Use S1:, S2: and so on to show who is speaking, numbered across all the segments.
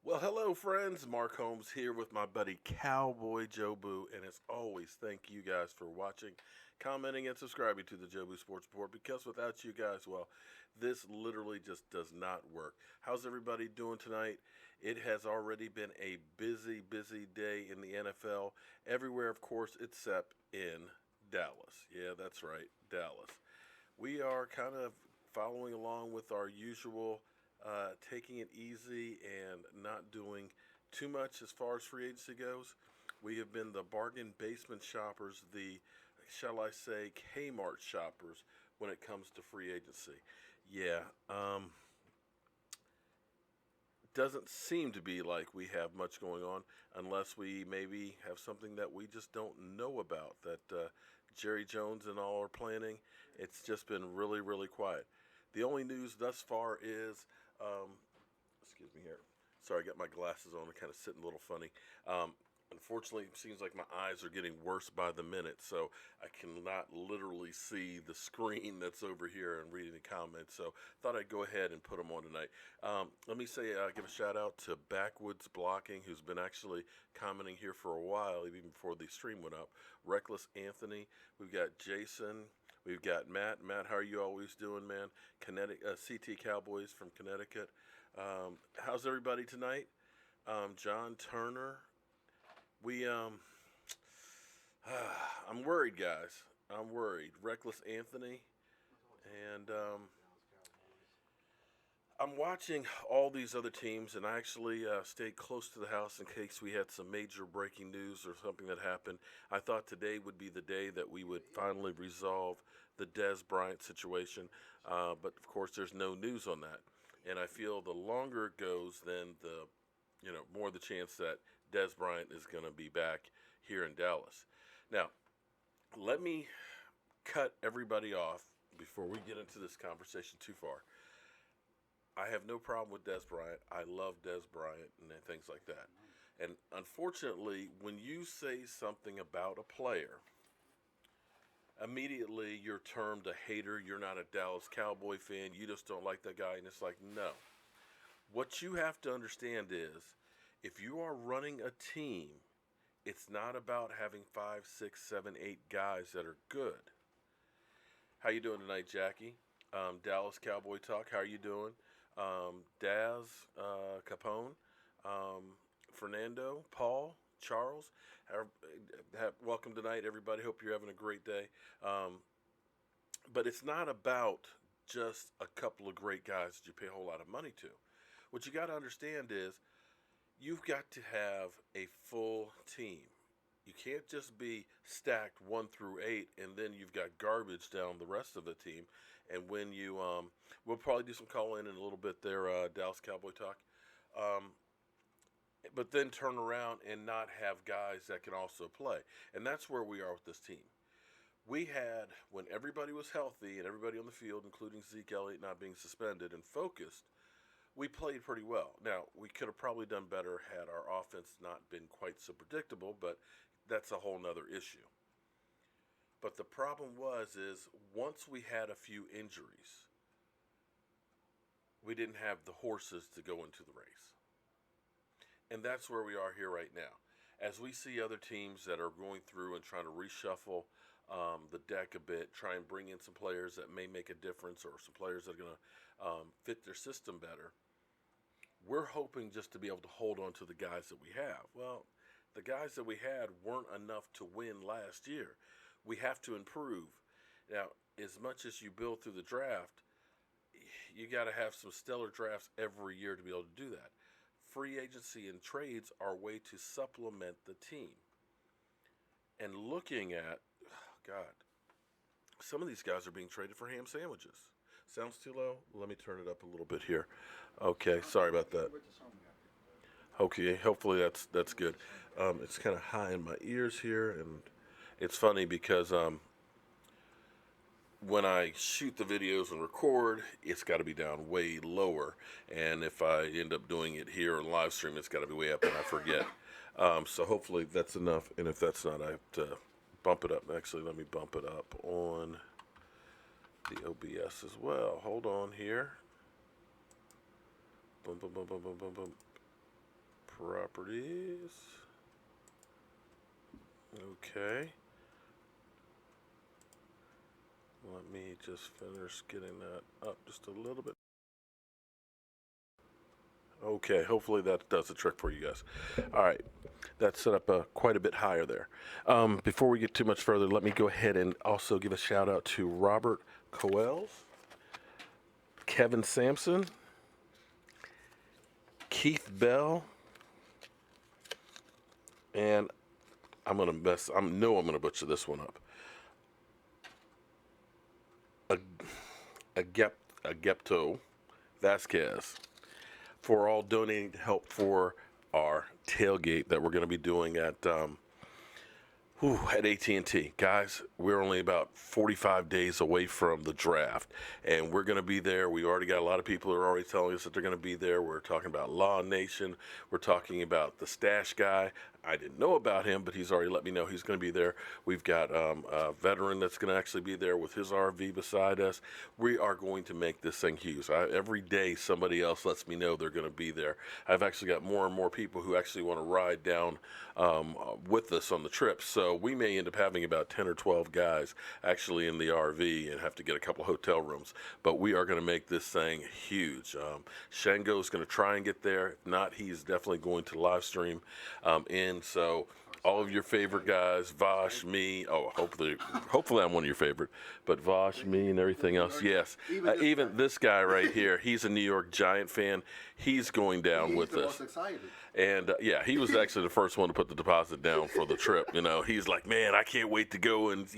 S1: Well, hello, friends. Mark Holmes here with my buddy Cowboy Joe Boo. And as always, thank you guys for watching, commenting, and subscribing to the Joe Boo Sports Report because without you guys, well, this literally just does not work. How's everybody doing tonight? It has already been a busy, busy day in the NFL, everywhere, of course, except in Dallas. Yeah, that's right, Dallas. We are kind of following along with our usual, taking it easy and not doing too much as far as free agency goes. We have been the bargain basement shoppers, the, shall I say, Kmart shoppers when it comes to free agency. Yeah, doesn't seem to be like we have much going on unless we maybe have something that we just don't know about that Jerry Jones and all are planning. It's just been really, really quiet. The only news thus far is, um, excuse me here. Sorry, I got my glasses on. I'm kind of sitting a little funny. Um, Unfortunately, it seems like my eyes are getting worse by the minute, so I cannot literally see the screen that's over here and reading the comments. So thought I'd go ahead and put them on tonight. Let me say, give a shout out to Backwoods Blocking, who's been actually commenting here for a while, even before the stream went up. Reckless Anthony, we've got Jason. We've got Matt. Matt, how are you always doing, man? CT Cowboys from Connecticut. How's everybody tonight? John Turner. We I'm worried, guys. I'm worried. Reckless Anthony, and I'm watching all these other teams, and I actually stayed close to the house in case we had some major breaking news or something that happened. I thought today would be the day that we would finally resolve the Dez Bryant situation, but of course, there's no news on that. And I feel the longer it goes, then the more the chance that Dez Bryant is going to be back here in Dallas. Now, let me cut everybody off before we get into this conversation too far. I have no problem with Dez Bryant. I love Dez Bryant and things like that. And unfortunately, when you say something about a player, immediately you're termed a hater. You're not a Dallas Cowboy fan. You just don't like that guy. And it's like, no. What you have to understand is if you are running a team, it's not about having 5, 6, 7, 8 guys that are good. How you doing tonight, Jackie? Dallas Cowboy Talk. How are you doing? Daz Capone, Fernando, Paul, Charles. Welcome tonight, everybody. Hope you're having a great day. But it's not about just a couple of great guys that you pay a whole lot of money to. What you got to understand is you've got to have a full team. You can't just be stacked 1 through 8 and then you've got garbage down the rest of the team. And when you, we'll probably do some call in a little bit there, Dallas Cowboy Talk. Um, but then turn around and not have guys that can also play. And that's where we are with this team. We had, when everybody was healthy and everybody on the field, including Zeke Elliott not being suspended and focused, we played pretty well. Now, we could have probably done better had our offense not been quite so predictable, but that's a whole nother issue. But the problem is once we had a few injuries, we didn't have the horses to go into the race. And that's where we are here right now. As we see other teams that are going through and trying to reshuffle the deck a bit, try and bring in some players that may make a difference or some players that are going to fit their system better, we're hoping just to be able to hold on to the guys that we have. Well, the guys that we had weren't enough to win last year. We have to improve. Now, as much as you build through the draft, you got to have some stellar drafts every year to be able to do that. Free agency and trades are a way to supplement the team. And looking at, oh God, some of these guys are being traded for ham sandwiches. Sounds too low? Let me turn it up a little bit here. Okay, sorry about that. Okay, hopefully that's good. It's kind of high in my ears here, and it's funny because when I shoot the videos and record, it's got to be down way lower, and if I end up doing it here on live stream, it's got to be way up, and I forget. So hopefully that's enough, and if that's not, I have to bump it up. Actually, let me bump it up on the OBS as well. Hold on here. Boom, boom, boom, boom, boom, boom, boom. properties. Okay. Let me just finish getting that up just a little bit. Okay, hopefully that does the trick for you guys. All right, that's set up quite a bit higher there. Before we get too much further, let me go ahead and also give a shout out to Robert Coels, Kevin Sampson, Keith Bell, and I'm gonna butcher this one up. Agepto Vasquez, for all donating to help for our tailgate that we're going to be doing at AT&T. Guys, we're only about 45 days away from the draft, and we're going to be there. We already got a lot of people who are already telling us that they're going to be there. We're talking about Law Nation. We're talking about the Stash Guy. I didn't know about him, but he's already let me know he's going to be there. We've got a veteran that's going to actually be there with his RV beside us. We are going to make this thing huge. Every day somebody else lets me know they're going to be there. I've actually got more and more people who actually want to ride down with us on the trip. So we may end up having about 10 or 12 guys actually in the RV and have to get a couple hotel rooms. But we are going to make this thing huge. Shango's going to try and get there. If not, he's definitely going to live stream in. So all of your favorite guys, Vosh, me, hopefully I'm one of your favorite, but Vosh, me, and everything else, yes. Even this guy right here, he's a New York Giant fan. He's going down with us. And yeah, he was actually the first one to put the deposit down for the trip. He's like, man, I can't wait to go and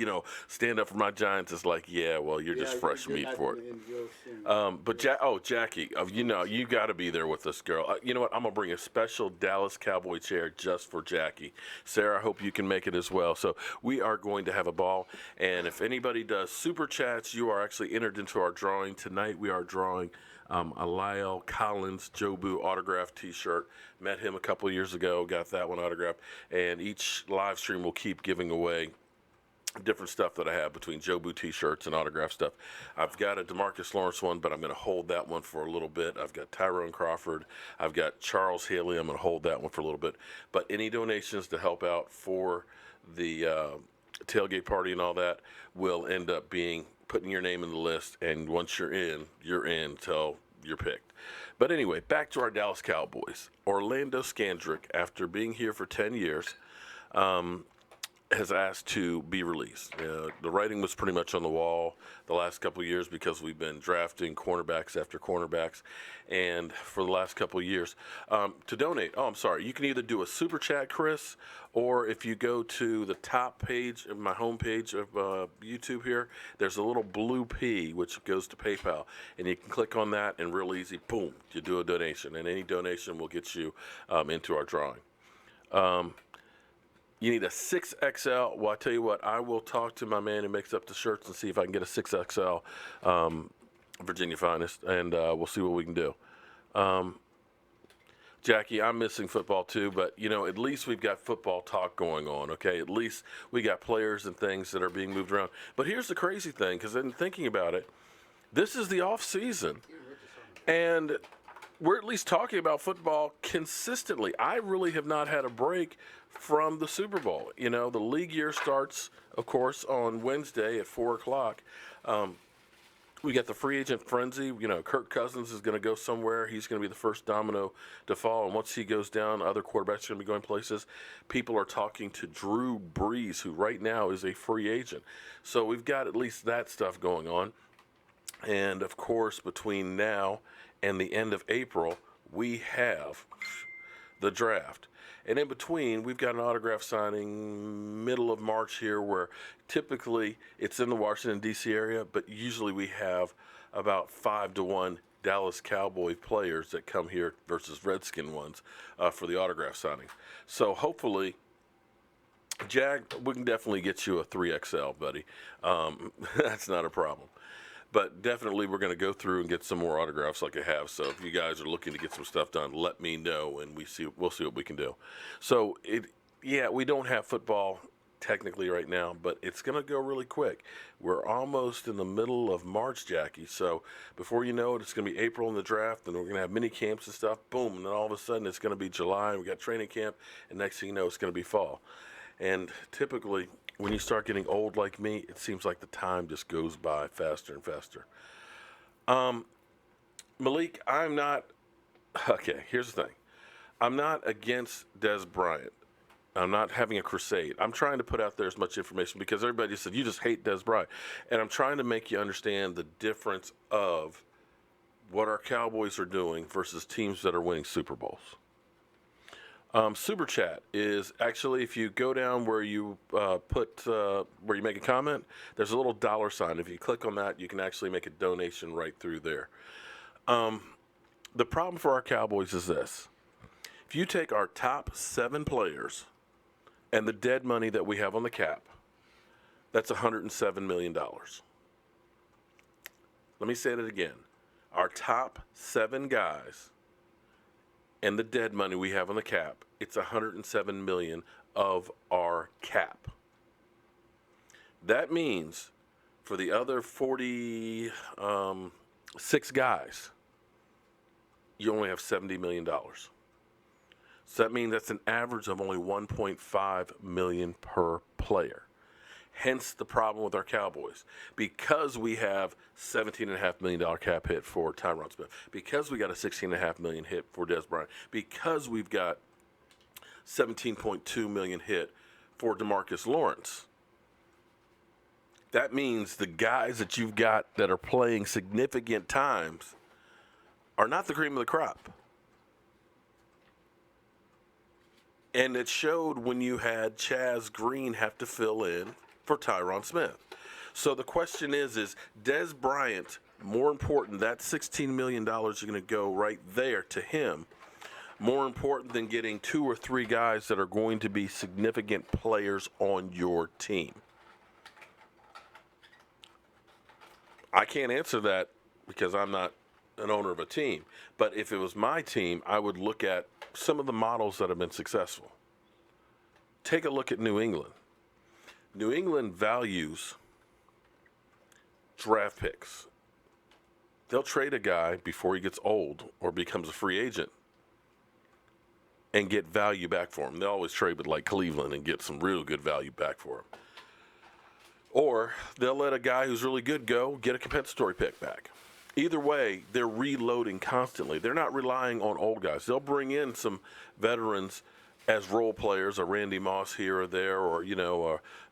S1: stand up for my Giants. It's like, yeah, well, you're just fresh meat for it. But Jackie, you got to be there with us, girl. You know what? I'm gonna bring a special Dallas Cowboy chair just for Jackie. Sarah, I hope you can make it as well. So we are going to have a ball. And if anybody does super chats, you are actually entered into our drawing tonight. We are drawing a Lyle Collins Jobu autographed T-shirt. Met him a couple years ago, got that one autographed, and each live stream will keep giving away different stuff that I have between Jobu T-shirts and autograph stuff. I've got a DeMarcus Lawrence one, but I'm going to hold that one for a little bit. I've got Tyrone Crawford. I've got Charles Haley. I'm going to hold that one for a little bit. But any donations to help out for the tailgate party and all that will end up being putting your name in the list, and once you're in till you're picked. But anyway, back to our Dallas Cowboys. Orlando Scandrick, after being here for 10 years, has asked to be released. The writing was pretty much on the wall the last couple of years because we've been drafting cornerbacks after cornerbacks, and for the last couple of years, to donate. Oh, I'm sorry. You can either do a super chat, Chris, or if you go to the top page of my homepage of YouTube here, there's a little blue P which goes to PayPal, and you can click on that, and real easy, boom, you do a donation, and any donation will get you into our drawing. You need a 6XL. Well, I tell you what, I will talk to my man who makes up the shirts and see if I can get a 6XL Virginia Finest, and we'll see what we can do. Jackie, I'm missing football too, but, at least we've got football talk going on, okay? At least we got players and things that are being moved around. But here's the crazy thing, because in thinking about it, this is the off season, and we're at least talking about football consistently. I really have not had a break from the Super Bowl. The league year starts, of course, on Wednesday at 4 o'clock. We got the free agent frenzy. Kirk Cousins is going to go somewhere. He's going to be the first domino to fall. And once he goes down, other quarterbacks are going to be going places. People are talking to Drew Brees, who right now is a free agent. So we've got at least that stuff going on. And, of course, between now and the end of April, we have the draft. And in between, we've got an autograph signing middle of March here, where typically it's in the Washington, D.C. area, but usually we have about 5-1 Dallas Cowboy players that come here versus Redskin ones for the autograph signing. So hopefully, Jack, we can definitely get you a 3XL, buddy. That's not a problem. But definitely we're going to go through and get some more autographs like I have. So if you guys are looking to get some stuff done, let me know, and we'll see what we can do. So we don't have football technically right now, but it's going to go really quick. We're almost in the middle of March, Jackie. So before you know it, it's going to be April in the draft, and we're going to have mini camps and stuff. Boom, and then all of a sudden it's going to be July, and we got training camp, and next thing you know, it's going to be fall. And typically, when you start getting old like me, it seems like the time just goes by faster and faster. Malik, I'm not. Okay, here's the thing. I'm not against Des Bryant. I'm not having a crusade. I'm trying to put out there as much information because everybody said, you just hate Des Bryant. And I'm trying to make you understand the difference of what our Cowboys are doing versus teams that are winning Super Bowls. Super Chat is actually, if you go down where you where you make a comment, there's a little $sign. If you click on that, you can actually make a donation right through there. The problem for our Cowboys is this. If you take our top 7 players and the dead money that we have on the cap, that's $107 million. Let me say that again. Our top 7 guys and the dead money we have on the cap, it's $107 million of our cap. That means for the other 46 guys, you only have $70 million. So that means that's an average of only $1.5 million per player. Hence the problem with our Cowboys. Because we have $17.5 million cap hit for Tyron Smith, because we got a $16.5 million hit for Des Bryant, because we've got $17.2 million hit for DeMarcus Lawrence, that means the guys that you've got that are playing significant times are not the cream of the crop. And it showed when you had Chaz Green have to fill in for Tyron Smith. So the question is Des Bryant more important? That $16 million are going to go right there to him. More important than getting 2 or 3 guys that are going to be significant players on your team? I can't answer that because I'm not an owner of a team. But if it was my team, I would look at some of the models that have been successful. Take a look at New England. New England values draft picks. They'll trade a guy before he gets old or becomes a free agent and get value back for him. They always trade with like Cleveland and get some real good value back for him. Or they'll let a guy who's really good go, get a compensatory pick back. Either way, they're reloading constantly. They're not relying on old guys. They'll bring in some veterans as role players, a Randy Moss here or there, or,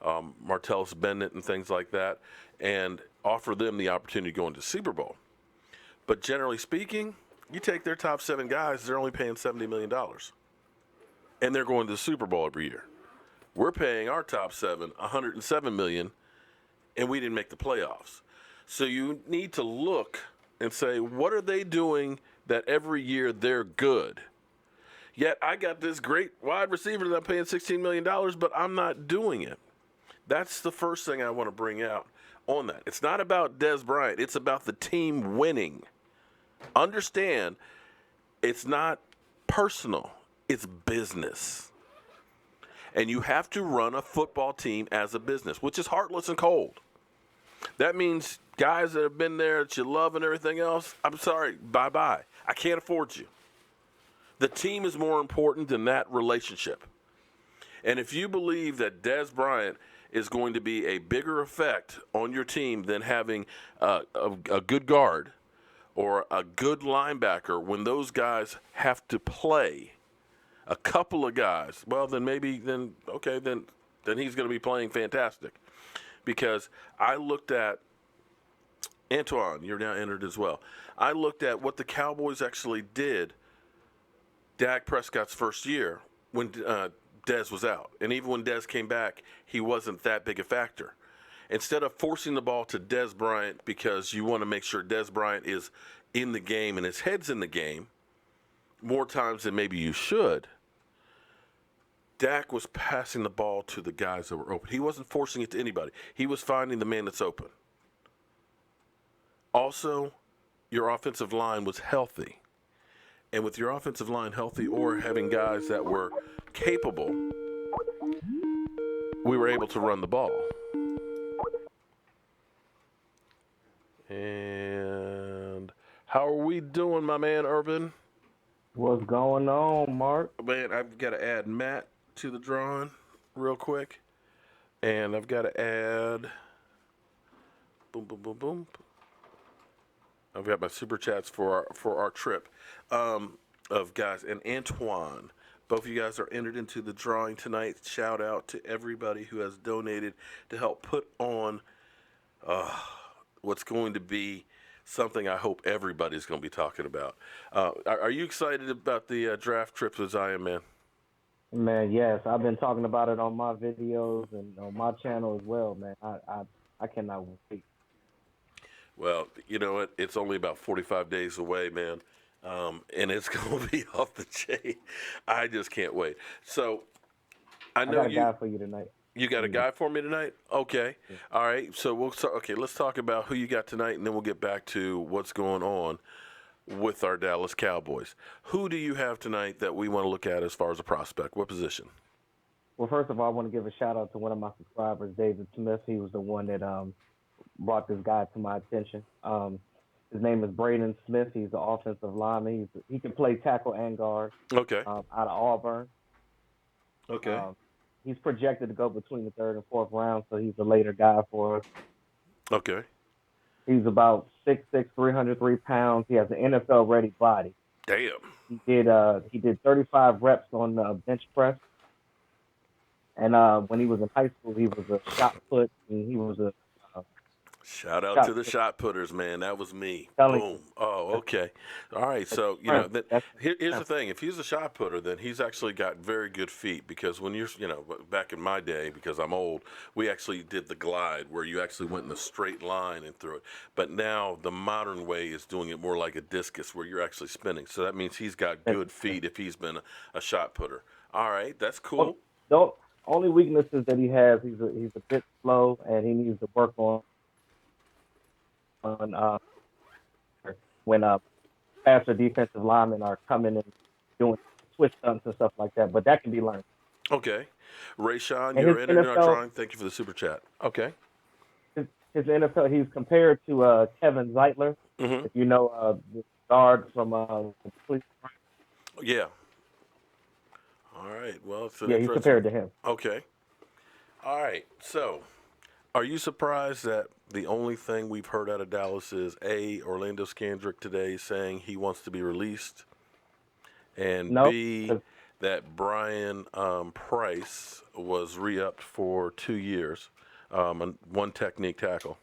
S1: Martellus Bennett and things like that, and offer them the opportunity to go into Super Bowl. But generally speaking, you take their top 7 guys, they're only paying $70 million. And they're going to the Super Bowl every year. We're paying our top 7 $107 million, and we didn't make the playoffs. So you need to look and say, what are they doing that every year they're good? Yet I got this great wide receiver that I'm paying $16 million, but I'm not doing it. That's the first thing I want to bring out on that. It's not about Des Bryant. It's about the team winning. Understand, it's not personal. It's business. And you have to run a football team as a business, which is heartless and cold. That means guys that have been there that you love and everything else, I'm sorry, bye-bye. I can't afford you. The team is more important than that relationship. And if you believe that Des Bryant is going to be a bigger effect on your team than having a good guard or a good linebacker when those guys have to play, a couple of guys, well, then maybe, then he's going to be playing fantastic. Because I looked at, Antoine, you're now entered as well. I looked at what the Cowboys actually did Dak Prescott's first year when Dez was out. And even when Dez came back, he wasn't that big a factor. Instead of forcing the ball to Dez Bryant because you want to make sure Dez Bryant is in the game and his head's in the game more times than maybe you should, Dak was passing the ball to the guys that were open. He wasn't forcing it to anybody. He was finding the man that's open. Also, your offensive line was healthy. And with your offensive line healthy or having guys that were capable, we were able to run the ball. And how are we doing, my man, Urban?
S2: What's going on, Mark?
S1: Man, I've got to add Matt to the drawing real quick. And I've got to add... Boom, boom, boom, boom. I've got my super chats for our trip of guys. And Antoine, both of you guys are entered into the drawing tonight. Shout out to everybody who has donated to help put on what's going to be something I hope everybody's going to be talking about. Are you excited about the draft trips as I am, man?
S2: Man, yes, I've been talking about it on my videos and on my channel as well, man. I cannot wait.
S1: Well, you know what? It's only about 45 days away, man. And it's going to be off the chain. I just can't wait. So, I know
S2: got a guy for you tonight.
S1: You got a guy for me tonight? Okay.
S2: Yeah.
S1: All right. So, let's talk about who you got tonight, and then we'll get back to what's going on with our Dallas Cowboys. Who do you have tonight that we want to look at as far as a prospect? What position?
S2: Well, first of all, I want to give a shout out to one of my subscribers, David Smith. He was the one that brought this guy to my attention. His name is Braden Smith. He's the offensive lineman. He can play tackle and guard.
S1: Okay.
S2: Out of Auburn.
S1: Okay.
S2: He's projected to go between the third and fourth round, so he's a later guy for us.
S1: Okay.
S2: He's about 6'6", 303 pounds. He has an NFL-ready body.
S1: Damn.
S2: He did 35 reps on the bench press. And when he was in high school, he was a shot put, and he was a
S1: shout out to the shot putters, man. That was me. Boom. Oh, okay. All right. So, here's the thing. If he's a shot putter, then he's actually got very good feet, because when you're, back in my day, because I'm old, we actually did the glide where you actually went in a straight line and threw it. But now the modern way is doing it more like a discus where you're actually spinning. So that means he's got good feet if he's been a shot putter. All right. That's cool.
S2: The only weaknesses that he has, he's a bit slow, and he needs to work on when faster defensive linemen are coming and doing twist stunts and stuff like that. But that can be learned.
S1: Okay. Rayshawn, you're in our drawing. Thank you for the super chat. Okay.
S2: His NFL, he's compared to Kevin Zeitler, if you know the guard from Cleveland.
S1: Yeah. All right. Well,
S2: he's compared to him.
S1: Okay. All right. So, are you surprised that the only thing we've heard out of Dallas is Orlando Scandrick today saying he wants to be released, and B, that Brian Price was re-upped for 2 years, one technique tackle?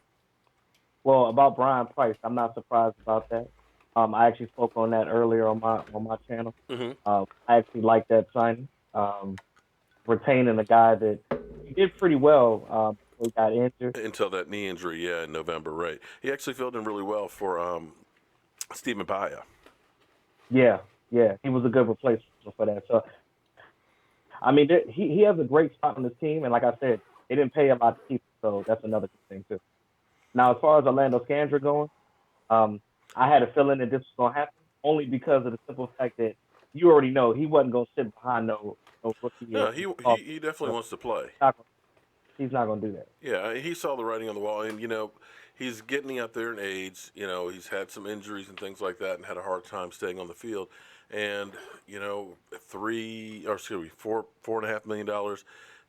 S2: Well, about Brian Price, I'm not surprised about that. I actually spoke on that earlier on my channel. I actually like that signing, retaining a guy that he did pretty well. He got injured
S1: until that knee injury, in November, right? He actually filled in really well for Stephen Paya.
S2: Yeah, he was a good replacement for that. So, I mean, he has a great spot on the team, and like I said, they didn't pay a lot to keep him, so that's another good thing too. Now, as far as Orlando Scandrick going, I had a feeling that this was going to happen, only because of the simple fact that you already know he wasn't going to sit behind no rookie.
S1: Yeah, he definitely wants to play.
S2: He's not going to do that.
S1: Yeah, he saw the writing on the wall, and he's getting up there in age. He's had some injuries and things like that, and had a hard time staying on the field. And $4.5 million.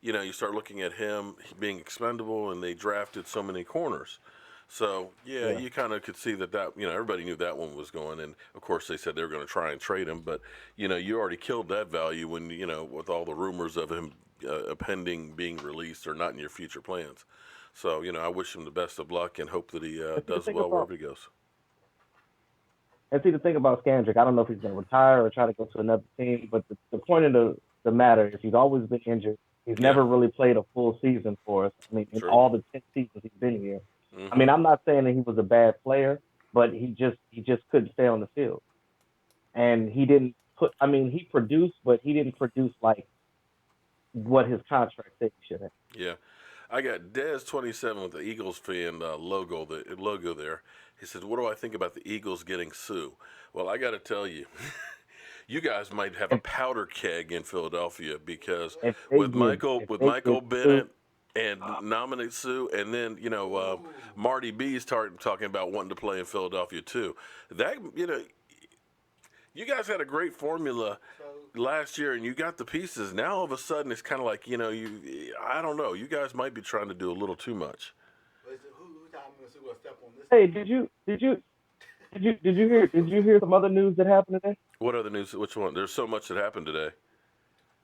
S1: You start looking at him being expendable, and they drafted so many corners. So you kind of could see that everybody knew that one was going, and of course they said they were going to try and trade him, but you already killed that value when with all the rumors of him pending being released or not in your future plans. So I wish him the best of luck and hope that he does well wherever he goes.
S2: And see, the thing about Scandrick, I don't know if he's going to retire or try to go to another team, but the point of the matter is he's always been injured. He's never really played a full season for us. I mean, in all the 10 seasons he's been here. I mean, I'm not saying that he was a bad player, but he just couldn't stay on the field. And he produced, but he didn't produce like what his contract said he should have.
S1: Yeah. I got Dez27 with the Eagles fan logo there. He says, "What do I think about the Eagles getting Sue?" Well, I got to tell you, you guys might have a powder keg in Philadelphia, because with Michael Bennett and nominate Sue, and then Marty B's talking about wanting to play in Philadelphia too. That you guys had a great formula last year, and you got the pieces. Now all of a sudden, it's kind of like I don't know. You guys might be trying to do a little too much.
S2: Hey, did you hear some other news that happened today?
S1: What other news? Which one? There's so much that happened today.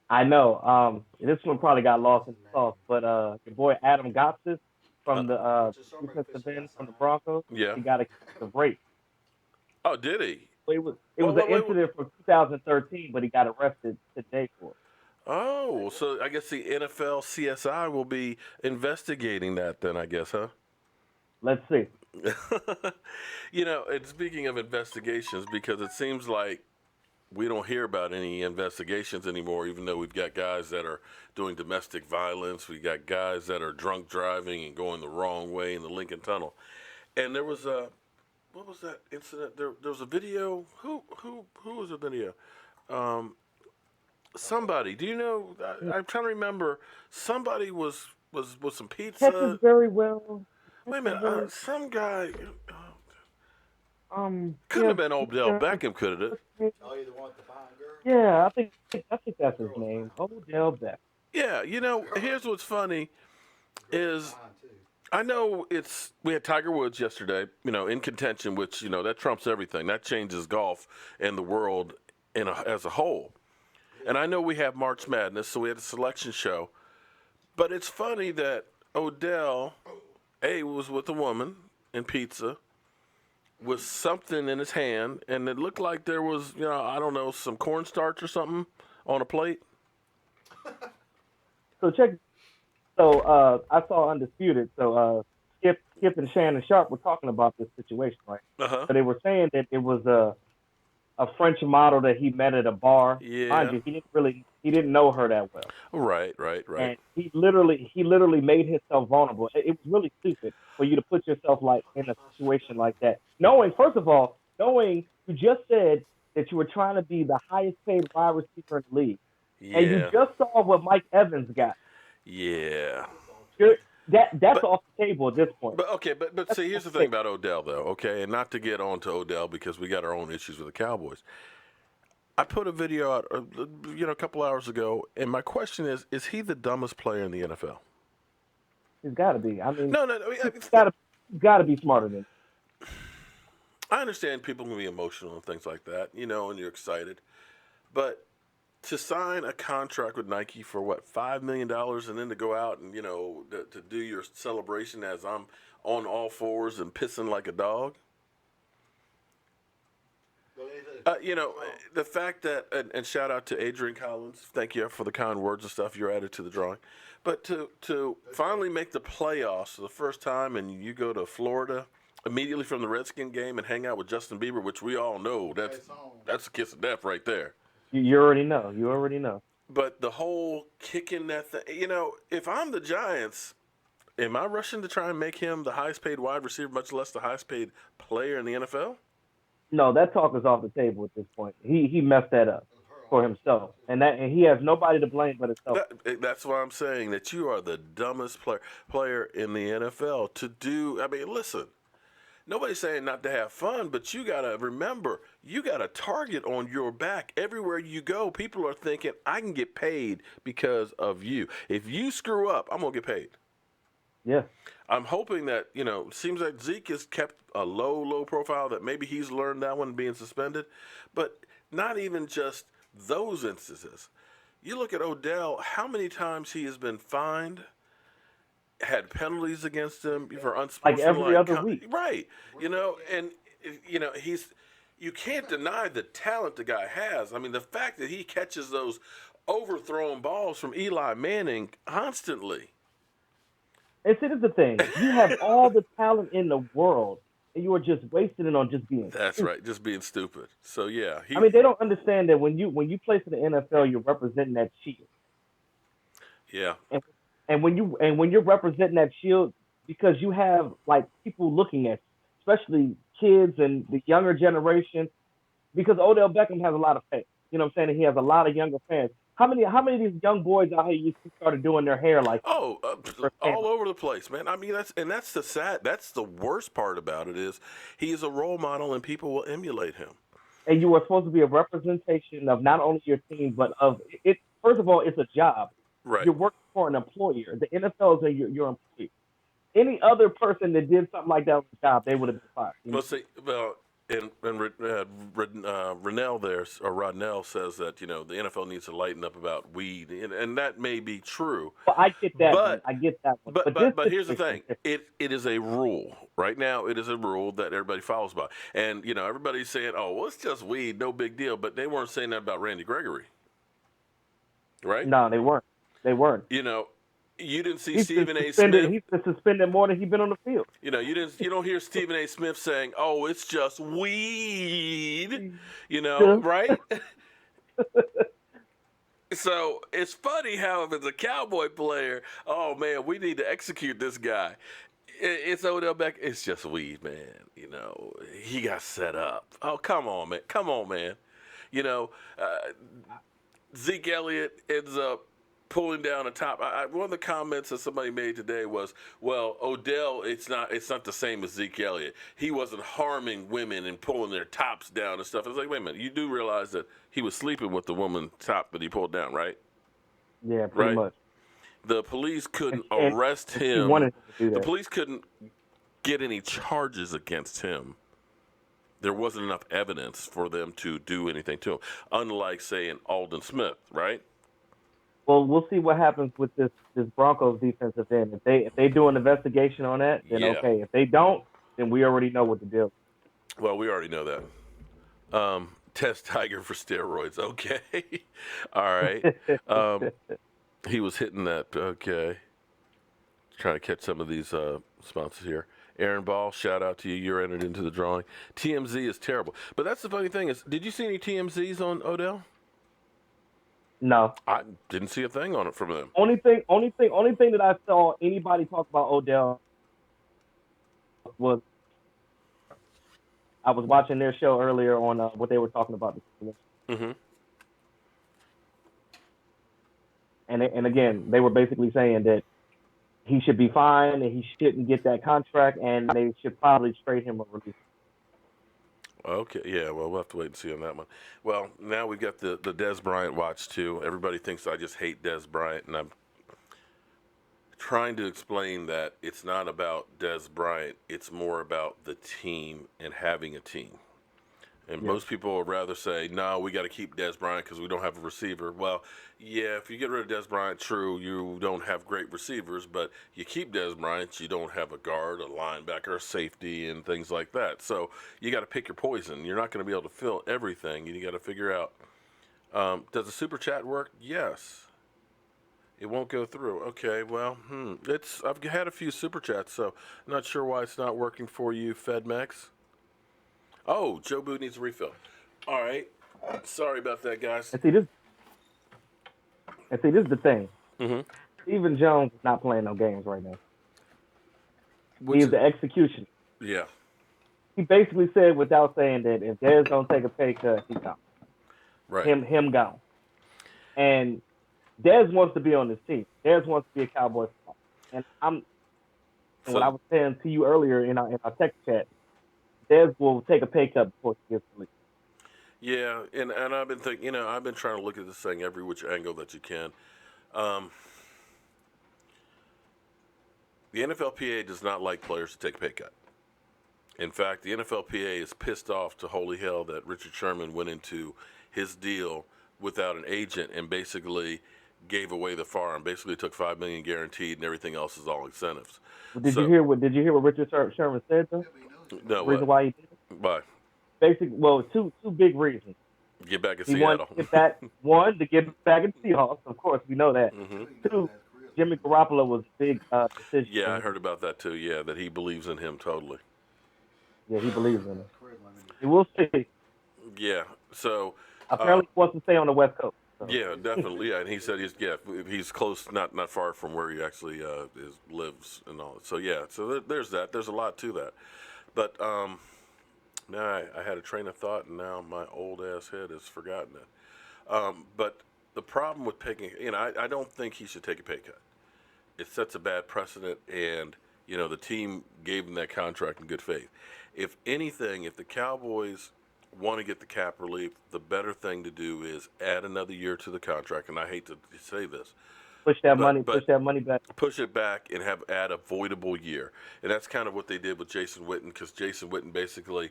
S2: I know. This one probably got lost in the sauce, but your boy Adam Gotsis
S1: Uh,
S2: from the defensive end from the Broncos,
S1: yeah.
S2: he got accused of rape.
S1: Oh, did he?
S2: So it was
S1: Well,
S2: an incident from 2013, but he got arrested today for it.
S1: oh, so I guess the NFL CSI will be investigating that then, I guess, huh?
S2: Let's see.
S1: And speaking of investigations, because it seems like we don't hear about any investigations anymore, even though we've got guys that are doing domestic violence. We got guys that are drunk driving and going the wrong way in the Lincoln Tunnel. And there was what was that incident? There was a video. Who was the video? Um, Somebody. Do you know? I'm trying to remember. Somebody was with some
S2: Catches
S1: pizza.
S2: very well.
S1: Wait a minute. Some guy. Couldn't
S2: Yeah,
S1: have been Odell Beckham, could it?
S2: yeah, I think that's his name, Odell Beckham.
S1: Yeah. Here's what's funny is I know we had Tiger Woods yesterday, in contention, which, that trumps everything. That changes golf and the world as a whole. And I know we have March Madness, so we had a selection show. But it's funny that Odell, was with a woman in pizza with something in his hand, and it looked like there was, I don't know, some cornstarch or something on a plate.
S2: So check. So I saw Undisputed. So Skip and Shannon Sharp were talking about this situation, right?
S1: Uh-huh.
S2: So they were saying that it was a French model that he met at a bar.
S1: Yeah.
S2: Mind you, he didn't know her that well.
S1: Right.
S2: And he literally made himself vulnerable. It was really stupid for you to put yourself like in a situation like that. First of all, knowing you just said that you were trying to be the highest paid wide receiver in the league.
S1: Yeah.
S2: And you just saw what Mike Evans got.
S1: Yeah.
S2: That's off the table at this point.
S1: But see, here's the thing about Odell, though, okay? And not to get on to Odell because we got our own issues with the Cowboys. I put a video out, a couple hours ago, and my question is he the dumbest player in the NFL?
S2: He's got to be. I mean,
S1: No.
S2: he's got to be smarter than.
S1: I understand people can be emotional and things like that, and you're excited. But to sign a contract with Nike for $5 million, and then to go out and to do your celebration as I'm on all fours and pissing like a dog. The fact that and shout out to Adrian Collins, thank you for the kind words and stuff. You're added to the drawing, but to finally make the playoffs for the first time, and you go to Florida immediately from the Redskin game and hang out with Justin Bieber, which we all know that's a kiss of death right there.
S2: You already know.
S1: But the whole kicking that thing, if I'm the Giants, am I rushing to try and make him the highest paid wide receiver, much less the highest paid player in the NFL?
S2: No, that talk is off the table at this point. He messed that up for himself, and he has nobody to blame but himself.
S1: That's why I'm saying that you are the dumbest player in the NFL to do. I mean, listen. Nobody's saying not to have fun, but you got to remember, you got a target on your back. Everywhere you go, people are thinking, I can get paid because of you. If you screw up, I'm going to get paid.
S2: Yeah.
S1: I'm hoping that, seems like Zeke has kept a low profile, that maybe he's learned that one being suspended. But not even just those instances. You look at Odell, how many times he has been fined, had penalties against him for unsportsmanlike,
S2: like every other week,
S1: right? And you can't deny the talent the guy has. I mean, the fact that he catches those overthrown balls from Eli Manning constantly.
S2: And see, this is the thing: you have all the talent in the world, and you are just wasting it on just being.
S1: That's
S2: stupid.
S1: Right, just being stupid. So yeah,
S2: they don't understand that when you play for the NFL, you're representing that shield.
S1: Yeah.
S2: And when you're representing that shield, because you have like people looking at you, especially kids and the younger generation, because Odell Beckham has a lot of fans. You know what I'm saying? He has a lot of younger fans. How many of these young boys out here you see started doing their hair like
S1: Oh,
S2: first came
S1: all
S2: out?
S1: over the place, man. I mean, that's the worst part about it is he is a role model and people will emulate him.
S2: And you are supposed to be a representation of not only your team but of it. First of all, it's a job.
S1: Right.
S2: You're working for an employer. The NFL is your employer. Any other person that did something like that on the job, they would have been fired.
S1: Well, see, well, Rennell there, or Rodnell says that the NFL needs to lighten up about weed, and that may be true,
S2: Well, I get that one.
S1: but
S2: I get that one.
S1: but
S2: But this
S1: but but here's the
S2: situation is
S1: thing:
S2: different.
S1: it is a rule right now. It is a rule that everybody follows by, and everybody's saying, "Oh, well, it's just weed, no big deal," but they weren't saying that about Randy Gregory, right?
S2: No, they weren't. They weren't.
S1: You know, you didn't see
S2: He's been
S1: Stephen A.
S2: suspended.
S1: Smith.
S2: He's been suspended more than he's been on the field.
S1: You don't hear Stephen A. Smith saying, "Oh, it's just weed,"
S2: Yeah.
S1: right? So it's funny how if it's a Cowboy player, oh man, we need to execute this guy. It's Odell Beckham. It's just weed, man. He got set up. Oh, come on, man. Come on, man. You know, uh, Zeke Elliott ends up pulling down the top. One of the comments that somebody made today was, "Well, Odell, it's not the same as Zeke Elliott. He wasn't harming women and pulling their tops down and stuff." I was like, wait a minute, you do realize that he was sleeping with the woman's top that he pulled down, right?
S2: Yeah, pretty
S1: Right.
S2: much.
S1: The police
S2: And,
S1: couldn't
S2: and,
S1: arrest
S2: and she
S1: him.
S2: wanted him to do
S1: The
S2: that.
S1: police couldn't get any charges against him. There wasn't enough evidence for them to do anything to him. Unlike, say, in Alden Smith, right?
S2: Well, we'll see what happens with this Broncos defensive end. If they do an investigation on that, then
S1: Yeah.
S2: okay. If they don't, then we already know what to do.
S1: Well, we already know that. Test Tiger for steroids. Okay. All right. He was hitting that. Okay. Trying to catch some of these sponsors here. Aaron Ball, shout out to you. You're entered into the drawing. TMZ is terrible. But that's the funny thing is, did you see any TMZs on Odell?
S2: No.
S1: I didn't see a thing on it from them.
S2: Only thing that I saw anybody talk about Odell was I was watching their show earlier on what they were talking about.
S1: Mm-hmm.
S2: And again, they were basically saying that he should be fine and he shouldn't get that contract, and they should probably trade him or release him.
S1: Okay, yeah, well, we'll have to wait and see on that one. Well, now we've got the Dez Bryant watch, too. Everybody thinks I just hate Dez Bryant, and I'm trying to explain that it's not about Dez Bryant. It's more about the team and having a team. And
S2: Yeah.
S1: most people would rather say, no, we got to keep Dez Bryant because we don't have a receiver. Well, yeah, if you get rid of Dez Bryant, true, you don't have great receivers, but you keep Dez Bryant, you don't have a guard, a linebacker, a safety, and things like that. So you got to pick your poison. You're not going to be able to fill everything, and you got to figure out, does the super chat work? Yes. It won't go through. Okay, well, I've had a few super chats, so I'm not sure why it's not working for you, FedMex. Oh, Joe Boo needs a refill. All right. Sorry about that, guys.
S2: And see this is the thing.
S1: Mm-hmm.
S2: Stephen Jones is not playing no games right now.
S1: Which
S2: He's
S1: is,
S2: the executioner.
S1: yeah,
S2: He basically said without saying that if Dez don't take a pay cut, he's gone.
S1: right.
S2: Him gone. And Dez wants to be on this team. Dez wants to be a Cowboys player. And what I was saying to you earlier in our text chat, Dez will take a pay cut before he gets released.
S1: Yeah, and I've been thinking, I've been trying to look at this thing every which angle that you can. The NFLPA does not like players to take a pay cut. In fact, the NFLPA is pissed off to holy hell that Richard Sherman went into his deal without an agent and basically gave away the farm. Basically, took $5 million guaranteed, and everything else is all incentives.
S2: Did you hear what Richard Sherman said though?
S1: No,
S2: the reason why he did it?
S1: Bye.
S2: Basically, well, two big reasons.
S1: Get back in
S2: He
S1: Seattle.
S2: One, to get back in Seahawks. Of course, we know that.
S1: Mm-hmm.
S2: Two, Jimmy Garoppolo was a big decision.
S1: Yeah, I heard about that too. Yeah, that he believes in him totally.
S2: Yeah, he believes in it. We'll see.
S1: Yeah. So
S2: apparently he wants to stay on the West Coast. So.
S1: Yeah, definitely. Yeah, and he said he's close, not far from where he actually lives and all. So yeah, so there's that. There's a lot to that. But now I had a train of thought, and now my old ass head has forgotten it. But the problem with picking, I don't think he should take a pay cut. It sets a bad precedent, and the team gave him that contract in good faith. If anything, if the Cowboys want to get the cap relief, the better thing to do is add another year to the contract. And I hate to say this,
S2: push that money back.
S1: Push it back and add a voidable year, and that's kind of what they did with Jason Witten, because Jason Witten basically,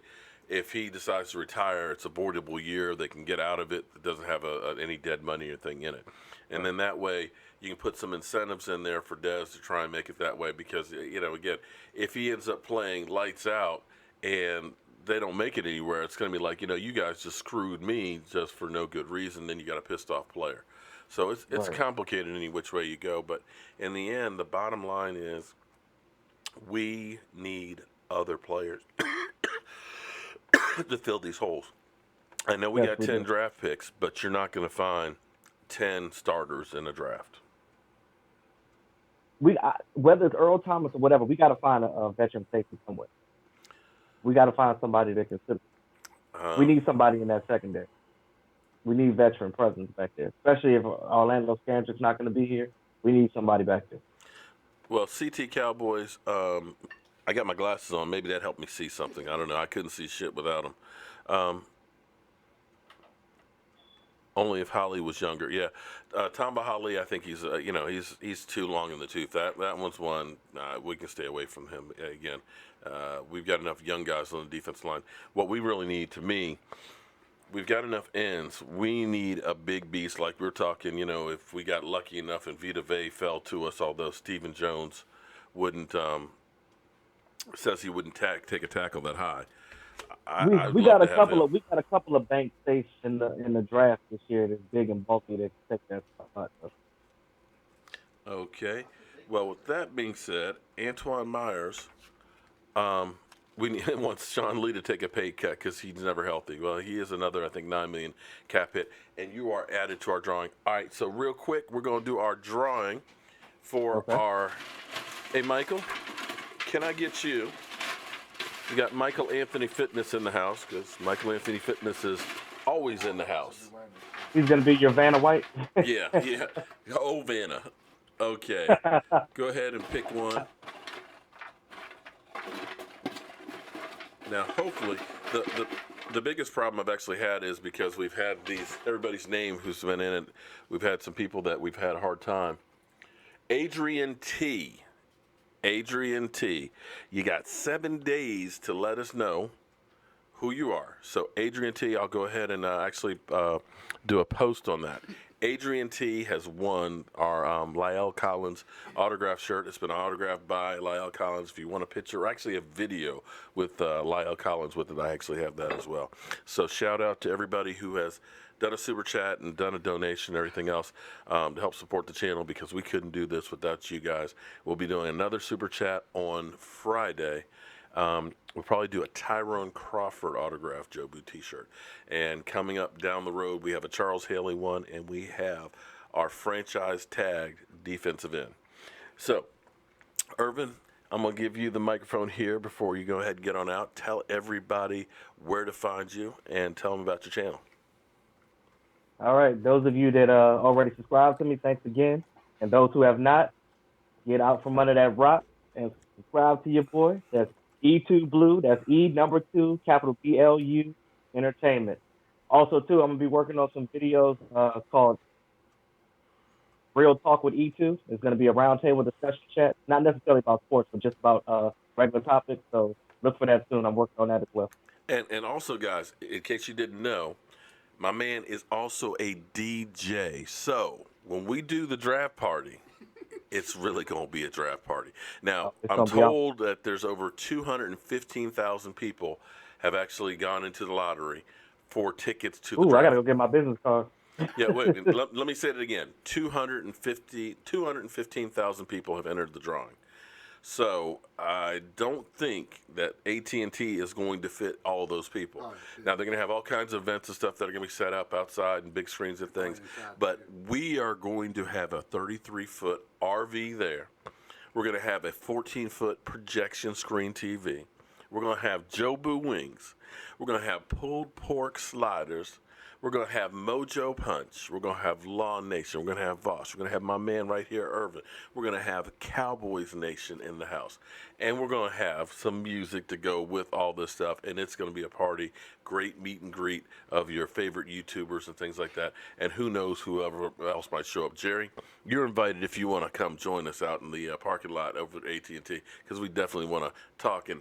S1: if he decides to retire, it's a voidable year. They can get out of it. It doesn't have any dead money or thing in it, and then that way you can put some incentives in there for Dez to try and make it that way. Because again, if he ends up playing lights out and they don't make it anywhere, it's going to be like, you guys just screwed me just for no good reason. Then you got a pissed off player. So it's
S2: Right.
S1: complicated any which way you go. But in the end, the bottom line is we need other players to fill these holes. I know we got 10 draft picks, but you're not going to find 10 starters in a draft.
S2: Whether it's Earl Thomas or whatever, we got to find a veteran safety somewhere. We got to find somebody that can sit. We need somebody in that secondary. We need veteran presence back there, especially if Orlando Scandrick's not going to be here. We need somebody back there.
S1: Well, CT Cowboys, I got my glasses on. Maybe that helped me see something. I don't know. I couldn't see shit without them. Only if Holly was younger. Yeah, Tamba Holly, I think he's he's too long in the tooth. That one's one we can stay away from him again. We've got enough young guys on the defense line. What we really need, to me, we've got enough ends. We need a big beast, like we're talking. If we got lucky enough and Vita Vea fell to us, although Stephen Jones wouldn't says he wouldn't take a tackle that high.
S2: We got a couple of bank safes in the draft this year that's big and bulky that can take that spot.
S1: Okay. Well, with that being said, Antoine Myers, we want Sean Lee to take a pay cut because he's never healthy. Well, he is another, I think, $9 million cap hit, and you are added to our drawing. All right, so real quick, we're going to do our drawing for our. Hey, Michael, can I get you? We got Michael Anthony Fitness in the house, because Michael Anthony Fitness is always in the house.
S2: He's going to be your Vanna White?
S1: Yeah. Oh, Vanna. Okay. Go ahead and pick one. Now, hopefully, the biggest problem I've actually had is because we've had everybody's name who's been in it. We've had some people that we've had a hard time. Adrian T. You got 7 days to let us know who you are. So, Adrian T., I'll go ahead and actually do a post on that. Adrian T. has won our Lyle Collins autograph shirt. It's been autographed by Lyle Collins. If you want a picture, or actually a video with Lyle Collins with it, I actually have that as well. So shout out to everybody who has done a super chat and done a donation and everything else to help support the channel, because we couldn't do this without you guys. We'll be doing another super chat on Friday. We'll probably do a Tyrone Crawford autograph Jobu t-shirt. And coming up down the road, we have a Charles Haley one, and we have our franchise tagged defensive end. So, Irvin, I'm going to give you the microphone here before you go ahead and get on out. Tell everybody where to find you and tell them about your channel.
S2: All right. Those of you that already subscribed to me, thanks again. And those who have not, get out from under that rock and subscribe to your boy. That's E2 Blue. That's E2, capital BLU Entertainment. Also, too, I'm going to be working on some videos called Real Talk with E2. It's going to be a roundtable discussion chat, not necessarily about sports, but just about regular topics. So look for that soon. I'm working on that as well.
S1: And also, guys, in case you didn't know, my man is also a DJ. So when we do the draft party, it's really going to be a draft party. Now, I'm told that there's over 215,000 people have actually gone into the lottery for tickets to the draft.
S2: I got to go get my business card.
S1: Yeah, wait, let me say it again. 215,000 people have entered the drawing. So I don't think that AT&T is going to fit all those people. Now, they're going to have all kinds of events and stuff that are going to be set up outside and big screens and things. But we are going to have a 33-foot RV there. We're going to have a 14-foot projection screen TV. We're going to have Jobu wings. We're going to have pulled pork sliders. We're We're going to have Mojo Punch. We're going to have Law Nation. We're going to have Voss. We're going to have my man right here, Irvin. We're going to have Cowboys Nation in the house. And we're going to have some music to go with all this stuff. And it's going to be a party, great meet and greet of your favorite YouTubers and things like that. And who knows whoever else might show up. Jerry, you're invited if you want to come join us out in the parking lot over at AT&T, because we definitely want to talk and,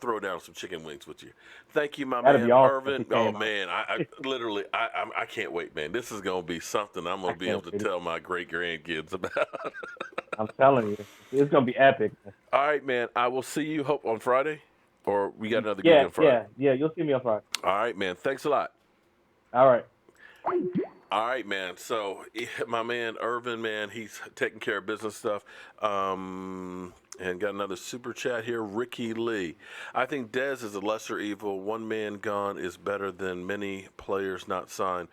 S1: throw down some chicken wings with you. Thank you, my
S2: That'd
S1: man,
S2: be awesome
S1: Irvin.
S2: if he came
S1: Oh,
S2: out.
S1: man, I literally, I can't wait, man. This is going to be something I'm going to be able to tell my great-grandkids about.
S2: I'm telling you, it's gonna be epic.
S1: All right, man. I will see you, hope, on Friday, or we got another gig on Friday.
S2: Yeah. You'll see me on Friday.
S1: All right, man. Thanks a lot.
S2: All right.
S1: All right, man. So my man Irvin, man, he's taking care of business stuff. And got another super chat here. Ricky Lee. I think Dez is a lesser evil. One man gone is better than many players not signed.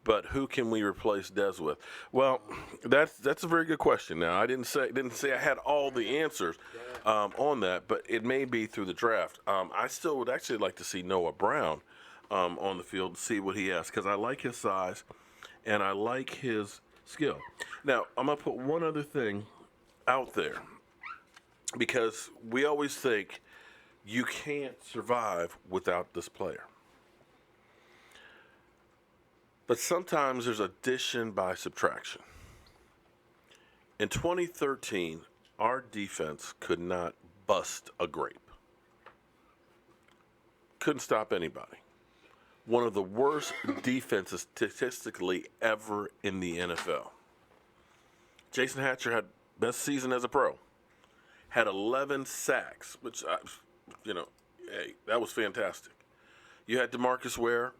S1: But who can we replace Dez with? Well, that's a very good question. Now, I didn't say I had all the answers on that, but it may be through the draft. I still would actually like to see Noah Brown on the field to see what he has, because I like his size and I like his skill. Now, I'm going to put one other thing out there, because we always think you can't survive without this player. But sometimes there's addition by subtraction. In 2013, our defense could not bust a grape. Couldn't stop anybody. One of the worst defenses statistically ever in the NFL. Jason Hatcher had best season as a pro. Had 11 sacks, which, hey, that was fantastic. You had DeMarcus Ware,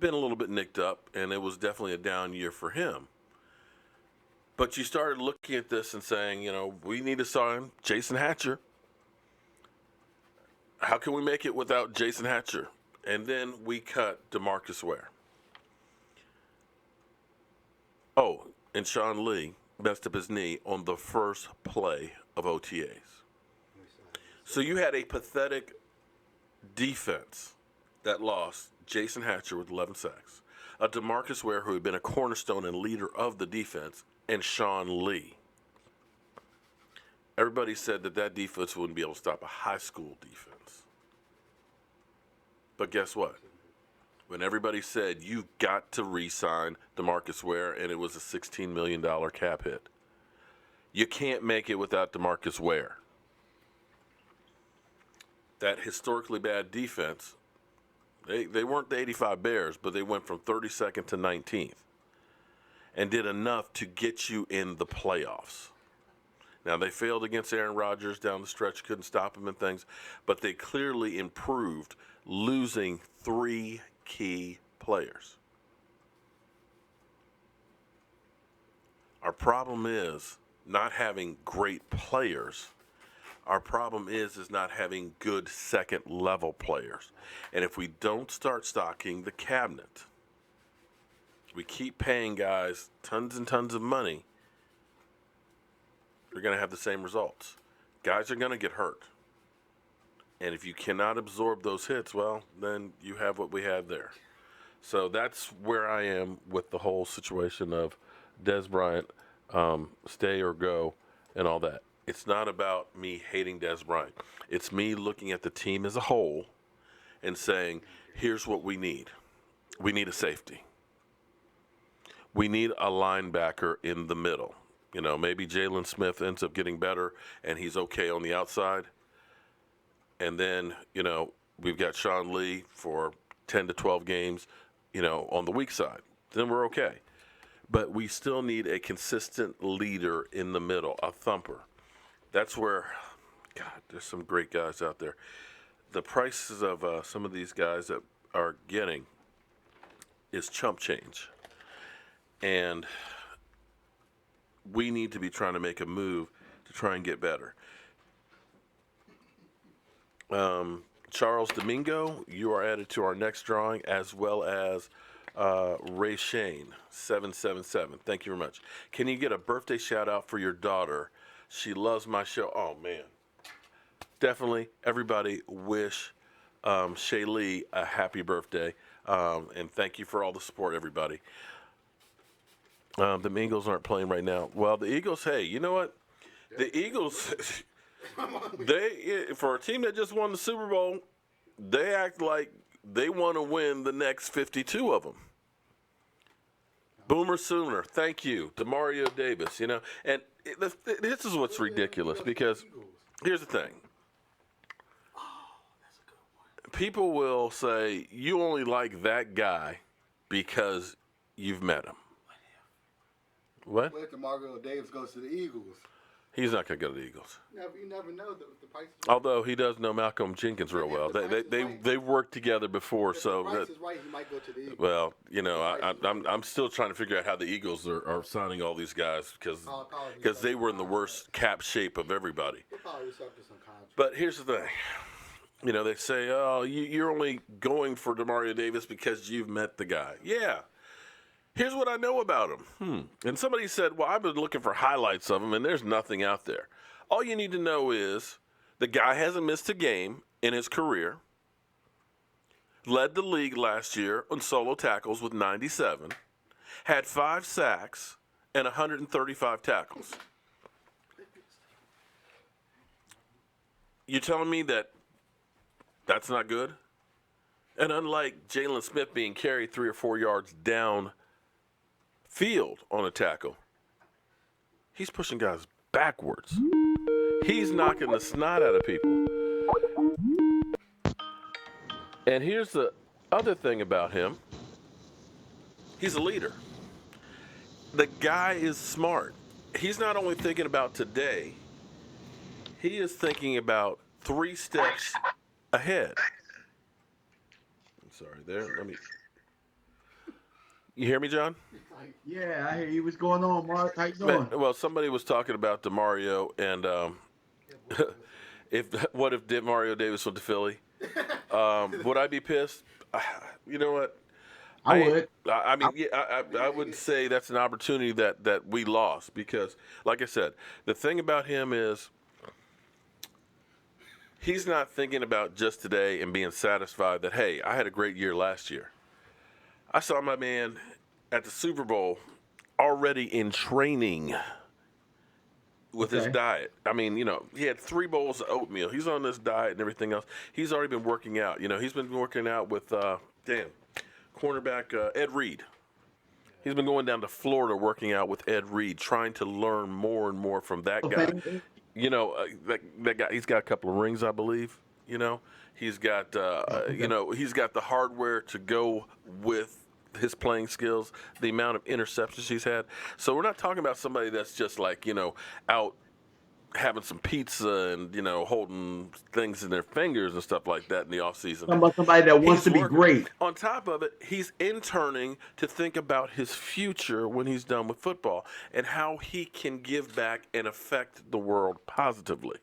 S1: been a little bit nicked up, and it was definitely a down year for him. But you started looking at this and saying, we need to sign Jason Hatcher. How can we make it without Jason Hatcher? And then we cut DeMarcus Ware. Oh, and Sean Lee messed up his knee on the first play of OTAs. So you had a pathetic defense that lost Jason Hatcher with 11 sacks, a DeMarcus Ware who had been a cornerstone and leader of the defense, and Sean Lee. Everybody said that defense wouldn't be able to stop a high school defense. But guess what? When everybody said you got to re-sign DeMarcus Ware, and it was a $16 million cap hit, you can't make it without DeMarcus Ware. That historically bad defense, they weren't the 85 Bears, but they went from 32nd to 19th and did enough to get you in the playoffs. Now, they failed against Aaron Rodgers down the stretch, couldn't stop him and things, but they clearly improved, losing 3 key players. Our problem is not having great players. Our problem is not having good second-level players. And if we don't start stocking the cabinet, we keep paying guys tons and tons of money, you're going to have the same results. Guys are going to get hurt. And if you cannot absorb those hits, well, then you have what we had there. So that's where I am with the whole situation of Dez Bryant, stay or go, and all that. It's not about me hating Dez Bryant. It's me looking at the team as a whole and saying, here's what we need. We need a safety. We need a linebacker in the middle. Maybe Jalen Smith ends up getting better and he's okay on the outside. And then, we've got Sean Lee for 10 to 12 games, on the weak side. Then we're okay. But we still need a consistent leader in the middle, a thumper. That's where, God, there's some great guys out there. The prices of some of these guys that are getting is chump change. And we need to be trying to make a move to try and get better. Charles Domingo, you are added to our next drawing, as well as Ray Shane, 777. Thank you very much. Can you get a birthday shout out for your daughter? She loves my show. Oh, man. Definitely, everybody wish Shaylee a happy birthday. And thank you for all the support, everybody. The Eagles aren't playing right now. Well, the Eagles, hey, you know what? The Eagles, for a team that just won the Super Bowl, they act like they want to win the next 52 of them. Boomer Sooner, thank you. DeMario Davis, And this is what's ridiculous because here's the thing. People will say you only like that guy because you've met him. What?
S3: What if DeMario Davis goes to the Eagles?
S1: He's not going to go to the Eagles.
S3: You never know the price is right.
S1: Although he does know Malcolm Jenkins real well. They worked together before, so
S3: the price is right, he might go to the Eagles.
S1: Well, I'm still trying to figure out how the Eagles are signing all these guys because they were in the worst cap shape of everybody. But here's the thing. They say, oh, you're only going for DeMario Davis because you've met the guy. Yeah. Here's what I know about him. And somebody said, well, I've been looking for highlights of him, and there's nothing out there. All you need to know is the guy hasn't missed a game in his career, led the league last year on solo tackles with 97, had 5 sacks and 135 tackles. You telling me that's not good? And unlike Jalen Smith being carried 3 or 4 yards down field on a tackle, he's pushing guys backwards. He's knocking the snot out of people. And here's the other thing about him. He's a leader. The guy is smart. He's not only thinking about today, he is thinking about 3 steps ahead. I'm sorry there. You hear me, John?
S4: Yeah, I hear you. What's going on, Mark? How you doing?
S1: Well, somebody was talking about DeMario and what if DeMario Davis went to Philly? Would I be pissed? You know what?
S4: I would.
S1: I would say that's an opportunity that we lost because, like I said, the thing about him is he's not thinking about just today and being satisfied that, hey, I had a great year last year. I saw my man at the Super Bowl already in training with his diet. I mean, he had 3 bowls of oatmeal. He's on this diet and everything else. He's already been working out. He's been working out with, cornerback Ed Reed. He's been going down to Florida working out with Ed Reed, trying to learn more and more from that guy. That guy, he's got a couple of rings, I believe. He's got, he's got the hardware to go with his playing skills, the amount of interceptions he's had. So we're not talking about somebody that's just like, out having some pizza and, holding things in their fingers and stuff like that in the offseason.
S4: Talking about somebody that wants to be great.
S1: On top of it, he's interning to think about his future when he's done with football and how he can give back and affect the world positively.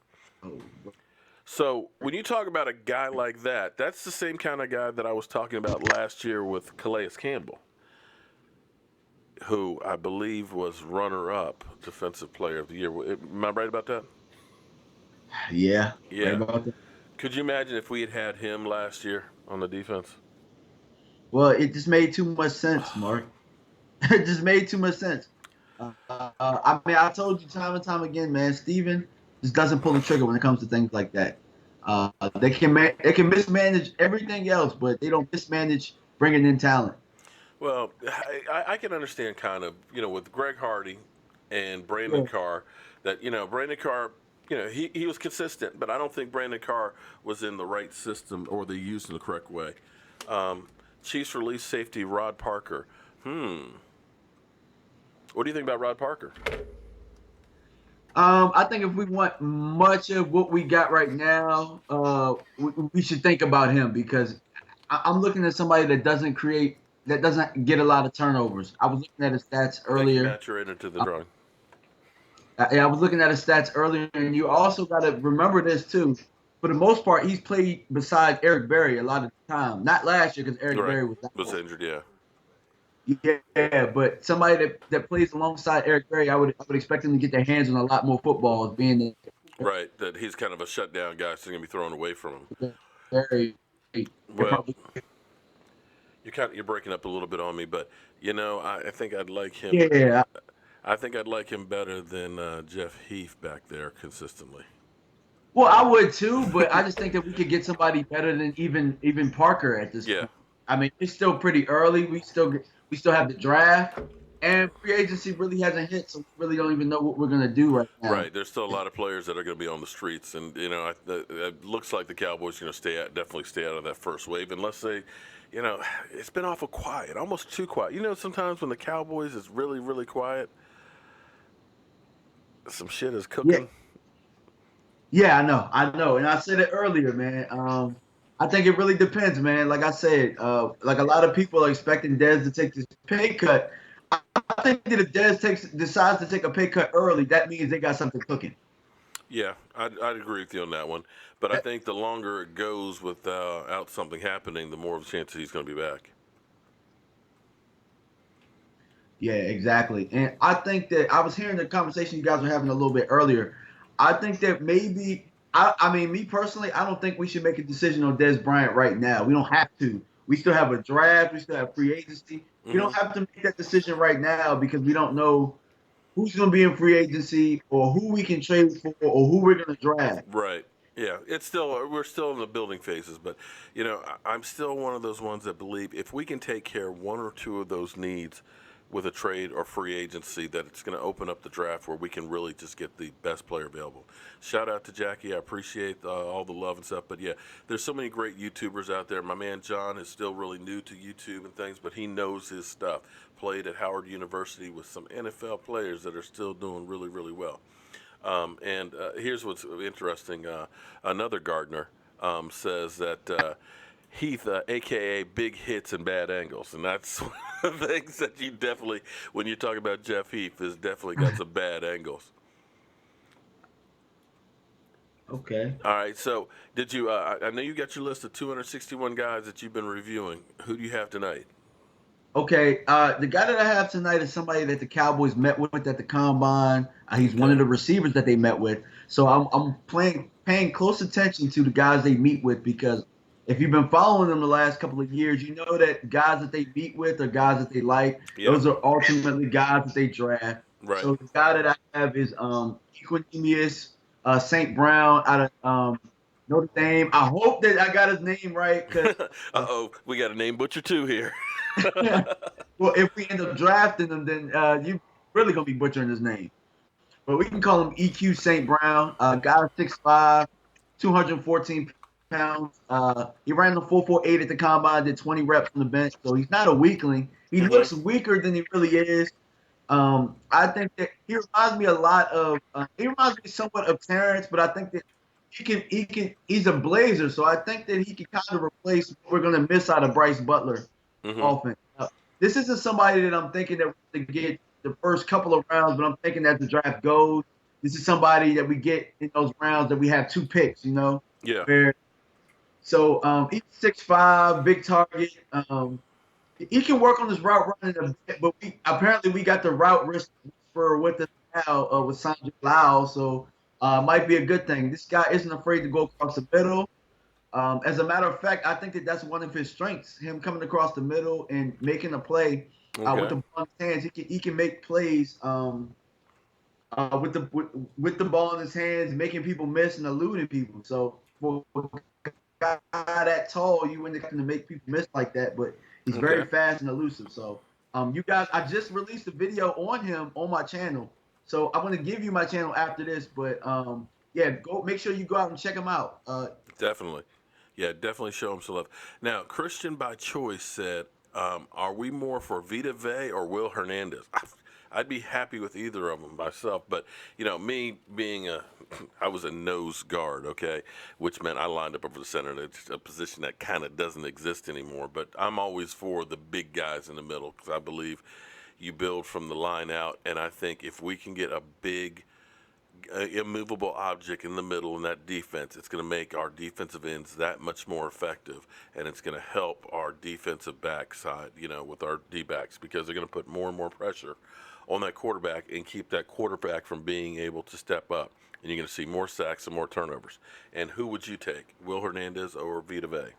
S1: So when you talk about a guy like that, that's the same kind of guy that I was talking about last year with Calais Campbell, who I believe was runner-up Defensive Player of the Year. Am I right about that?
S4: Yeah.
S1: Yeah.
S4: Right about that.
S1: Could you imagine if we had him last year on the defense?
S4: Well, it just made too much sense, Mark. It just made too much sense. I told you time and time again, man, Steven just doesn't pull the trigger when it comes to things like that. They can mismanage everything else, but they don't mismanage bringing in talent.
S1: Well, I can understand kind of, with Greg Hardy and Brandon Carr, that, Brandon Carr, he was consistent, but I don't think Brandon Carr was in the right system or they used in the correct way. Chiefs release safety Rod Parker. What do you think about Rod Parker?
S4: I think if we want much of what we got right now, we should think about him because I'm looking at somebody that doesn't get a lot of turnovers. I was looking at his stats earlier.
S1: Matt, you're into the drawing.
S4: I was looking at his stats earlier, and you also got to remember this too. For the most part, he's played beside Eric Berry a lot of the time. Not last year because Eric Berry was
S1: injured. Yeah.
S4: Yeah, but somebody that plays alongside Eric Berry, I would expect them to get their hands on a lot more footballs. Being
S1: right, that he's kind of a shutdown guy, so he's gonna be thrown away from him.
S4: Very
S1: well. You're breaking up a little bit on me, but I think I'd like him.
S4: Yeah.
S1: I think I'd like him better than Jeff Heath back there consistently.
S4: Well, I would too, but I just think that we could get somebody better than even Parker at this
S1: Yeah.
S4: point. I mean, it's still pretty early. We still have the draft, and free agency really hasn't hit, so we really don't even know what we're gonna do right now.
S1: Right. There's still a lot of players that are going to be on the streets, and it looks like the Cowboys are going to definitely stay out of that first wave, unless they, it's been awful quiet, almost too quiet. Sometimes when the Cowboys is really, really quiet, some shit is
S4: Yeah,
S1: cooking.
S4: yeah, I know, and I said it earlier, man. I think it really depends, man. Like I said, like a lot of people are expecting Dez to take this pay cut. I think that if Dez decides to take a pay cut early, that means they got something cooking.
S1: Yeah, I'd agree with you on that one. But I think the longer it goes without something happening, the more of a chance that he's going to be back.
S4: Yeah, exactly. And I think that I was hearing the conversation you guys were having a little bit earlier. I think that maybe I mean, me personally, I don't think we should make a decision on Des Bryant right now. We don't have to. We still have a draft. We still have free agency. We
S1: Mm-hmm.
S4: don't have to make that decision right now because we don't know who's going to be in free agency or who we can trade for or who we're going to draft.
S1: Right. Yeah, we're still in the building phases, but I'm still one of those ones that believe if we can take care of one or two of those needs with a trade or free agency, that it's going to open up the draft where we can really just get the best player available. Shout out to Jackie, I appreciate all the love and stuff, but yeah, there's so many great YouTubers out there. My man John is still really new to YouTube and things, but he knows his stuff. Played at Howard University with some NFL players that are still doing really, really well. And here's what's interesting. Another Gardner says that Heath, a.k.a. big hits and bad angles. And that's one of the things that you definitely, when you talk about Jeff Heath, has definitely got some bad angles.
S4: Okay.
S1: All right, so did you, I know you got your list of 261 guys that you've been reviewing. Who do you have tonight?
S4: Okay, the guy that I have tonight is somebody that the Cowboys met with at the combine. He's one of
S1: Okay.
S4: the receivers that they met with. So I'm paying close attention to the guys they meet with because if you've been following them the last couple of years, you know that guys that they meet with are guys that they like.
S1: Yeah,
S4: Those are ultimately guys that they draft.
S1: right.
S4: So the guy that I have is Equinemius St. Brown out of Notre Dame. I hope that I got his name right because
S1: Uh-oh, we got a name butcher too here.
S4: well, if we end up drafting him, then you really gonna be butchering his name. But we can call him EQ St. Brown. Guy 6'5", 214 pounds. He ran the 4.48 at the combine, did 20 reps on the bench, so he's not a weakling. He looks weaker than he really is. I think that he reminds me a lot of. He reminds me somewhat of Terrence, but I think that he's a Blazer, so I think that he can kind of replace what we're gonna miss out of Bryce Butler
S1: Mm-hmm.
S4: offense. This isn't somebody that I'm thinking that we're going to get the first couple of rounds, but I'm thinking as the draft goes, this is somebody that we get in those rounds that we have 2 picks,
S1: Yeah.
S4: So he's 6'5", big target. He can work on his route running a bit, but we got the route whisperer with us now with Sanjay Lal, so might be a good thing. This guy isn't afraid to go across the middle. As a matter of fact, I think that that's one of his strengths. Him coming across the middle and making a play with the
S1: Okay.
S4: ball in his hands. He can make plays with the ball in his hands, making people miss and eluding people. So for a guy that tall, you wouldn't expect him to make people miss like that. But he's
S1: Okay.
S4: very fast and elusive. So you guys, I just released a video on him on my channel. So I'm gonna give you my channel after this. But yeah, go make sure you go out and check him out.
S1: Definitely. Yeah, definitely show him some love. Now, Christian by Choice said, are we more for Vita Vea or Will Hernandez? I'd be happy with either of them myself, but, me being I was a nose guard, okay, which meant I lined up over the center. It's a position that kind of doesn't exist anymore, but I'm always for the big guys in the middle because I believe you build from the line out, and I think if we can get a big immovable object in the middle in that defense, it's going to make our defensive ends that much more effective, and it's going to help our defensive backside, with our D-backs, because they're going to put more and more pressure on that quarterback and keep that quarterback from being able to step up. And you're going to see more sacks and more turnovers. And who would you take, Will Hernandez or Vita Vea?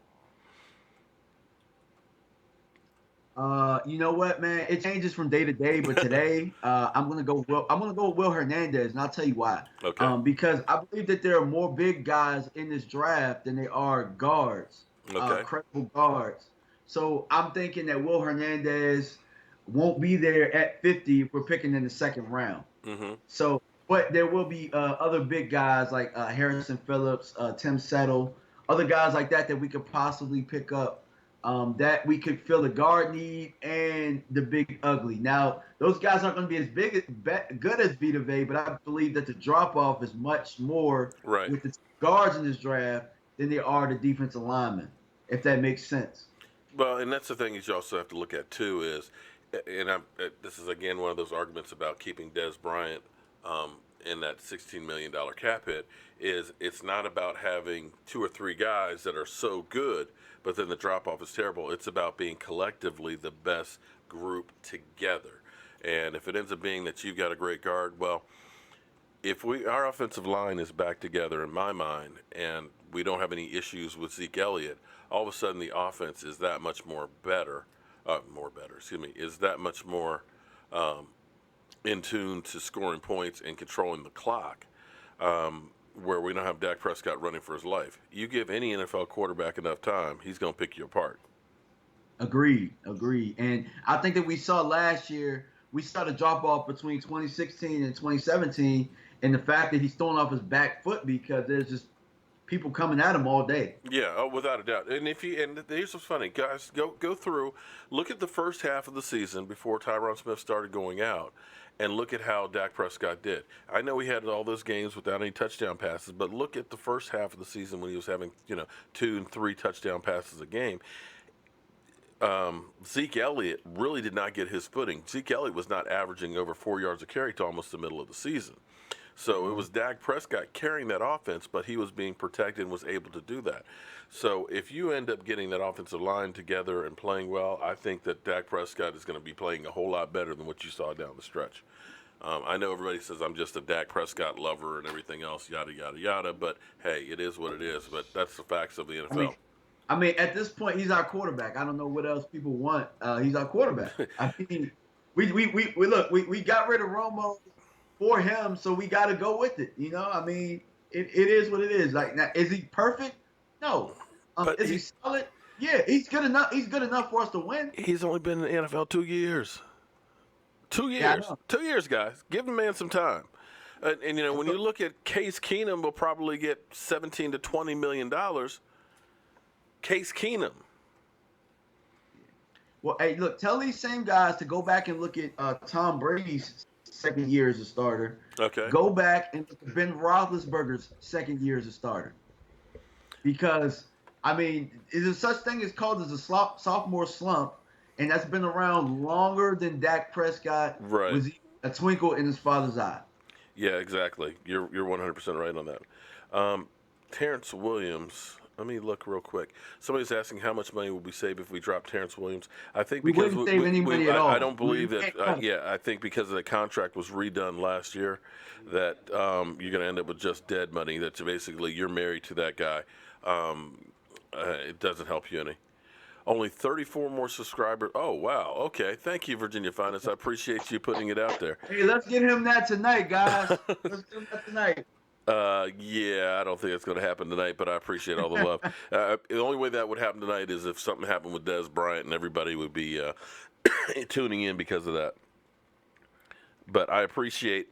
S4: You know what, man? It changes from day to day, but today, I'm gonna go. I'm gonna go with Will Hernandez, and I'll tell you why.
S1: Okay.
S4: Because I believe that there are more big guys in this draft than there are guards,
S1: Okay.
S4: credible guards. So I'm thinking that Will Hernandez won't be there at 50 if we're picking in the second round.
S1: Mm-hmm.
S4: So, but there will be other big guys like Harrison Phillips, Tim Settle, other guys like that we could possibly pick up. That we could fill the guard need and the big ugly. Now, those guys aren't going to be as good as Vita Vey, but I believe that the drop off is much more
S1: Right.
S4: with the guards in this draft than they are the defensive linemen, if that makes sense.
S1: Well, and that's the thing is you also have to look at too is, and this is again one of those arguments about keeping Des Bryant in that $16 million cap hit. Is it's not about having two or three guys that are so good, but then the drop off is terrible. It's about being collectively the best group together. And if it ends up being that you've got a great guard, well, if our offensive line is back together in my mind, and we don't have any issues with Zeke Elliott, all of a sudden the offense is that much is that much more in tune to scoring points and controlling the clock, where we don't have Dak Prescott running for his life. You give any NFL quarterback enough time, he's going to pick you apart.
S4: Agreed. And I think that we saw last year, we saw the drop off between 2016 and 2017, and the fact that he's throwing off his back foot because there's just people coming at him all day.
S1: Yeah, without a doubt. And here's what's funny, guys, go through, look at the first half of the season before Tyron Smith started going out, and look at how Dak Prescott did. I know he had all those games without any touchdown passes, but look at the first half of the season when he was having 2 and 3 touchdown passes a game. Zeke Elliott really did not get his footing. Zeke Elliott was not averaging over 4 yards a carry to almost the middle of the season. So it was Dak Prescott carrying that offense, but he was being protected and was able to do that. So if you end up getting that offensive line together and playing well, I think that Dak Prescott is going to be playing a whole lot better than what you saw down the stretch. I know everybody says I'm just a Dak Prescott lover and everything else, yada, yada, yada, but hey, it is what it is. But that's the facts of the NFL.
S4: I mean, at this point, he's our quarterback. I don't know what else people want. He's our quarterback. I mean, we got rid of Romo for him, so we got to go with it. I mean, it is what it is. Like, now, is he perfect? No. Is he solid? Yeah, he's good enough. He's good enough for us to win.
S1: He's only been in the NFL 2 years. 2 years.
S4: Yeah,
S1: 2 years, guys. Give the man some time. And when you look at Case Keenum, will probably get $17 to $20 million. Case Keenum.
S4: Well, hey, look, tell these same guys to go back and look at Tom Brady's second year as a starter.
S1: Okay.
S4: Go back and look at Ben Roethlisberger's second year as a starter. Because, I mean, there's such thing as called as a sophomore slump, and that's been around longer than Dak Prescott was a twinkle in his father's eye.
S1: Yeah, exactly. You're 100% right on that. Terrence Williams. Let me look real quick. Somebody's asking how much money will we save if we drop Terrence Williams. I think
S4: we
S1: because
S4: wouldn't save any money at all.
S1: I don't believe that. I think because the contract was redone last year, that you're going to end up with just dead money. That basically you're married to that guy. It doesn't help you any. Only 34 more subscribers. Oh, wow. Okay. Thank you, Virginia Finest. I appreciate you putting it out there.
S4: Hey, let's get him that tonight, guys. Let's get him that tonight.
S1: Yeah, I don't think it's going to happen tonight, but I appreciate all the love. The only way that would happen tonight is if something happened with Des Bryant and everybody would be tuning in because of that. But I appreciate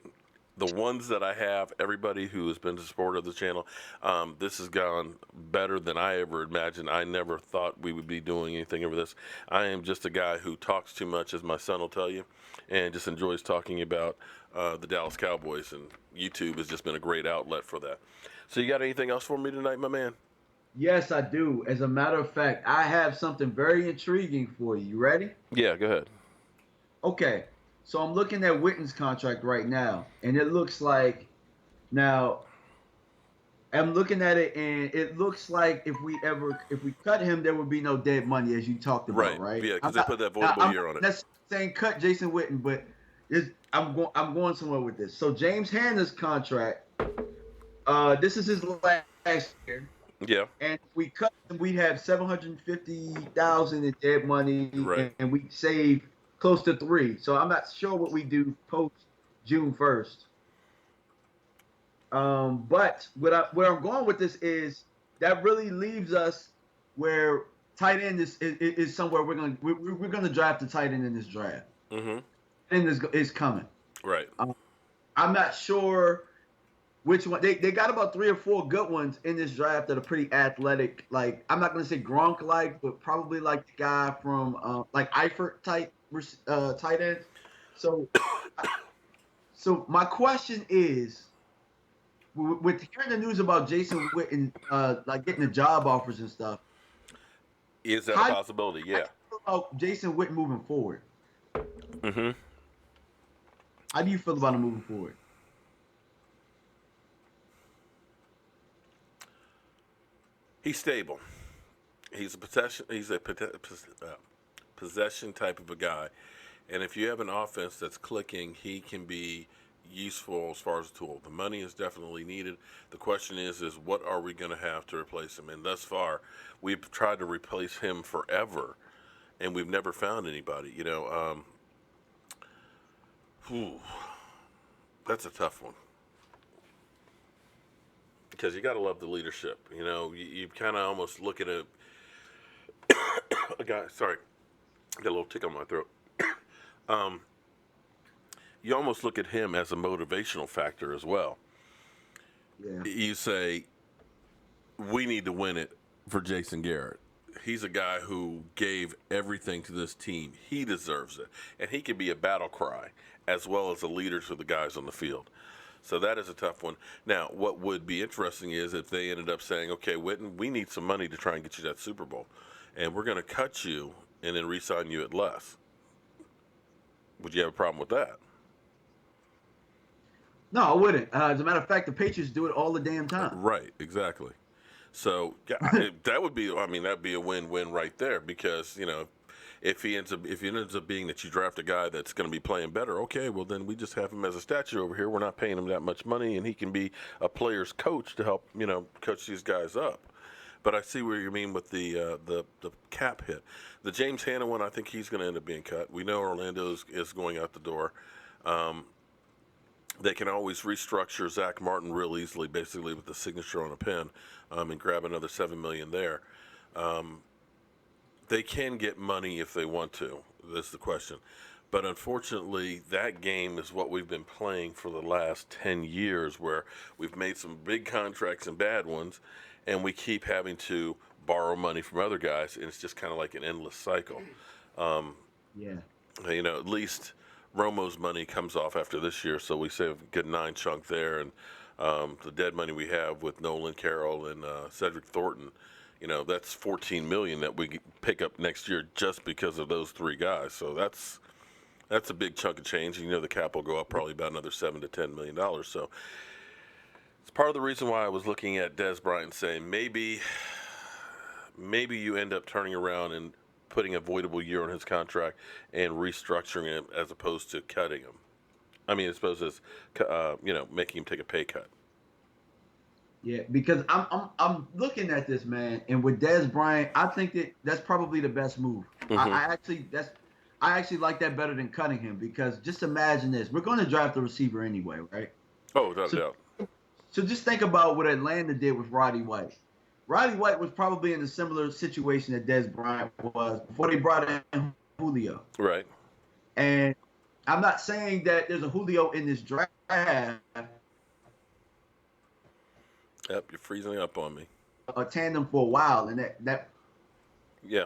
S1: the ones that I have, everybody who has been the support of the channel. This has gone better than I ever imagined. I never thought we would be doing anything over this. I am just a guy who talks too much, as my son will tell you, and just enjoys talking about the Dallas Cowboys, and YouTube has just been a great outlet for that. So you got anything else for me tonight, my man?
S4: Yes, I do. As a matter of fact, I have something very intriguing for you. You ready?
S1: Yeah, go ahead.
S4: Okay. So I'm looking at Witten's contract right now, and it looks like now I'm looking at it, and it looks like if we cut him, there would be no dead money, as you talked about, right?
S1: Yeah, because they put that voidable year on it.
S4: That's saying cut Jason Witten, but I'm going somewhere with this. So James Hanna's contract, this is his last year.
S1: Yeah.
S4: and we cut them, we'd have 750,000 in dead money,
S1: Right.
S4: and we save close to 3. So I'm not sure what we do post June 1st. But where I'm going with this is that really leaves us where tight end is somewhere we're gonna draft the tight end in this draft.
S1: Mm-hmm.
S4: And is coming.
S1: Right.
S4: I'm not sure which one. They got about 3 or 4 good ones in this draft that are pretty athletic. Like, I'm not gonna say Gronk like, but probably like the guy from like Eifert type tight end. So so my question is, with hearing the news about Jason Witten like getting the job offers and stuff,
S1: Is that a
S4: how do
S1: possibility?
S4: how
S1: Yeah.
S4: do you feel about Jason Witten moving forward?
S1: Mm-hmm.
S4: How do you feel about him moving forward?
S1: He's stable. He's a possession. He's a possession type of a guy, and if you have an offense that's clicking, he can be useful as far as a tool. The money is definitely needed. The question is what are we going to have to replace him? And thus far, we've tried to replace him forever, and we've never found anybody. Whew, that's a tough one because you got to love the leadership. You kind of almost look at a guy. Sorry, got a little tick on my throat. Um, you almost look at him as a motivational factor as well.
S4: Yeah.
S1: You say, we need to win it for Jason Garrett. He's a guy who gave everything to this team. He deserves it. And he can be a battle cry as well as a leader to the guys on the field. So that is a tough one. Now, what would be interesting is if they ended up saying, okay, Witten, we need some money to try and get you that Super Bowl. And we're going to cut you and then re-sign you at less. Would you have a problem with that?
S4: No, I wouldn't. As a matter of fact, the Patriots do it all the damn time.
S1: Right, exactly. So that would be, that'd be a win-win right there because if it ends up being that you draft a guy that's going to be playing better, okay, well then we just have him as a statue over here. We're not paying him that much money, and he can be a player's coach to help coach these guys up. But I see where you mean with the cap hit. The James Hanna one, I think he's going to end up being cut. We know Orlando is going out the door. They can always restructure Zach Martin real easily, basically with the signature on a pen, and grab another $7 million there. They can get money if they want to. That's the question. But unfortunately, that game is what we've been playing for the last 10 years, where we've made some big contracts and bad ones, and we keep having to borrow money from other guys, and it's just kind of like an endless cycle.
S4: Yeah.
S1: At least Romo's money comes off after this year, so we save a good 9 chunk there, and the dead money we have with Nolan Carroll and Cedric Thornton, that's $14 million that we pick up next year just because of those 3 guys. So that's a big chunk of change. The cap will go up probably about another $7 to $10 million. So it's part of the reason why I was looking at Dez Bryant saying maybe you end up turning around and putting a voidable year on his contract and restructuring him as opposed to cutting him. As opposed to making him take a pay cut.
S4: Yeah, because I'm looking at this, man, and with Dez Bryant, I think that's probably the best move.
S1: Mm-hmm.
S4: I actually like that better than cutting him, because just imagine this: we're going to draft a receiver anyway, right?
S1: Oh, without a doubt.
S4: So just think about what Atlanta did with Roddy White. Roddy White was probably in a similar situation that Dez Bryant was before they brought in Julio.
S1: Right.
S4: And I'm not saying that there's a Julio in this draft.
S1: Yep, you're freezing up on me.
S4: A tandem for a while, and that.
S1: Yeah.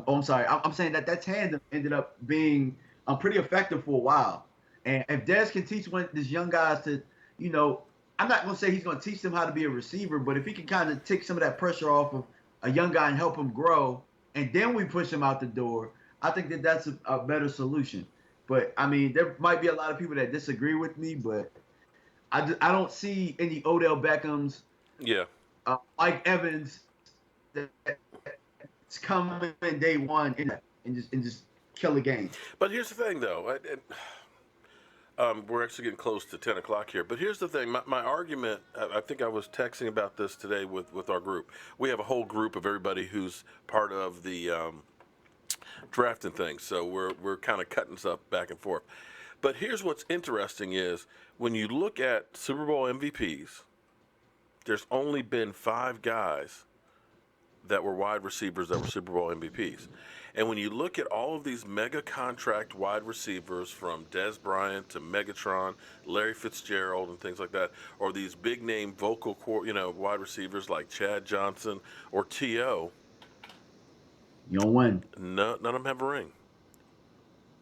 S4: I'm sorry. I'm saying that tandem ended up being pretty effective for a while. And if Dez can teach these young guys to, I'm not going to say he's going to teach them how to be a receiver, but if he can kind of take some of that pressure off of a young guy and help him grow, and then we push him out the door, I think that's a better solution. But, there might be a lot of people that disagree with me, but I don't see any Odell Beckhams, Mike Evans, that's coming in day one and just kill the game.
S1: But here's the thing, though. We're actually getting close to 10 o'clock here. But here's the thing. My argument, I think I was texting about this today with our group. We have a whole group of everybody who's part of the drafting things. So we're kind of cutting stuff back and forth. But here's what's interesting is when you look at Super Bowl MVPs, there's only been 5 guys that were wide receivers that were Super Bowl MVPs. And when you look at all of these mega contract wide receivers from Dez Bryant to Megatron, Larry Fitzgerald and things like that, or these big name vocal wide receivers like Chad Johnson or T.O.,
S4: you don't win.
S1: none of them have a ring.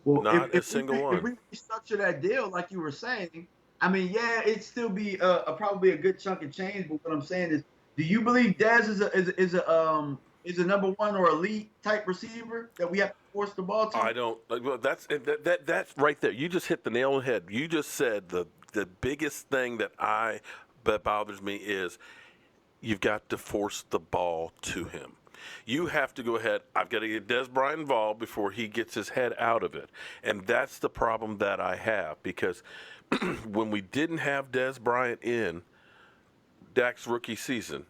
S4: Well,
S1: Not a single one.
S4: If we restructure that deal like you were saying, I mean, yeah, it'd still be probably a good chunk of change. But what I'm saying is, do you believe Dez is a number 1 or elite type receiver that we have to force the ball to?
S1: I don't. Well, that's right there. You just hit the nail on the head. You just said the biggest thing that bothers me is you've got to force the ball to him. You have to go ahead. I've got to get Dez Bryant involved before he gets his head out of it. And that's the problem that I have because when we didn't have Dez Bryant in Dak's rookie season,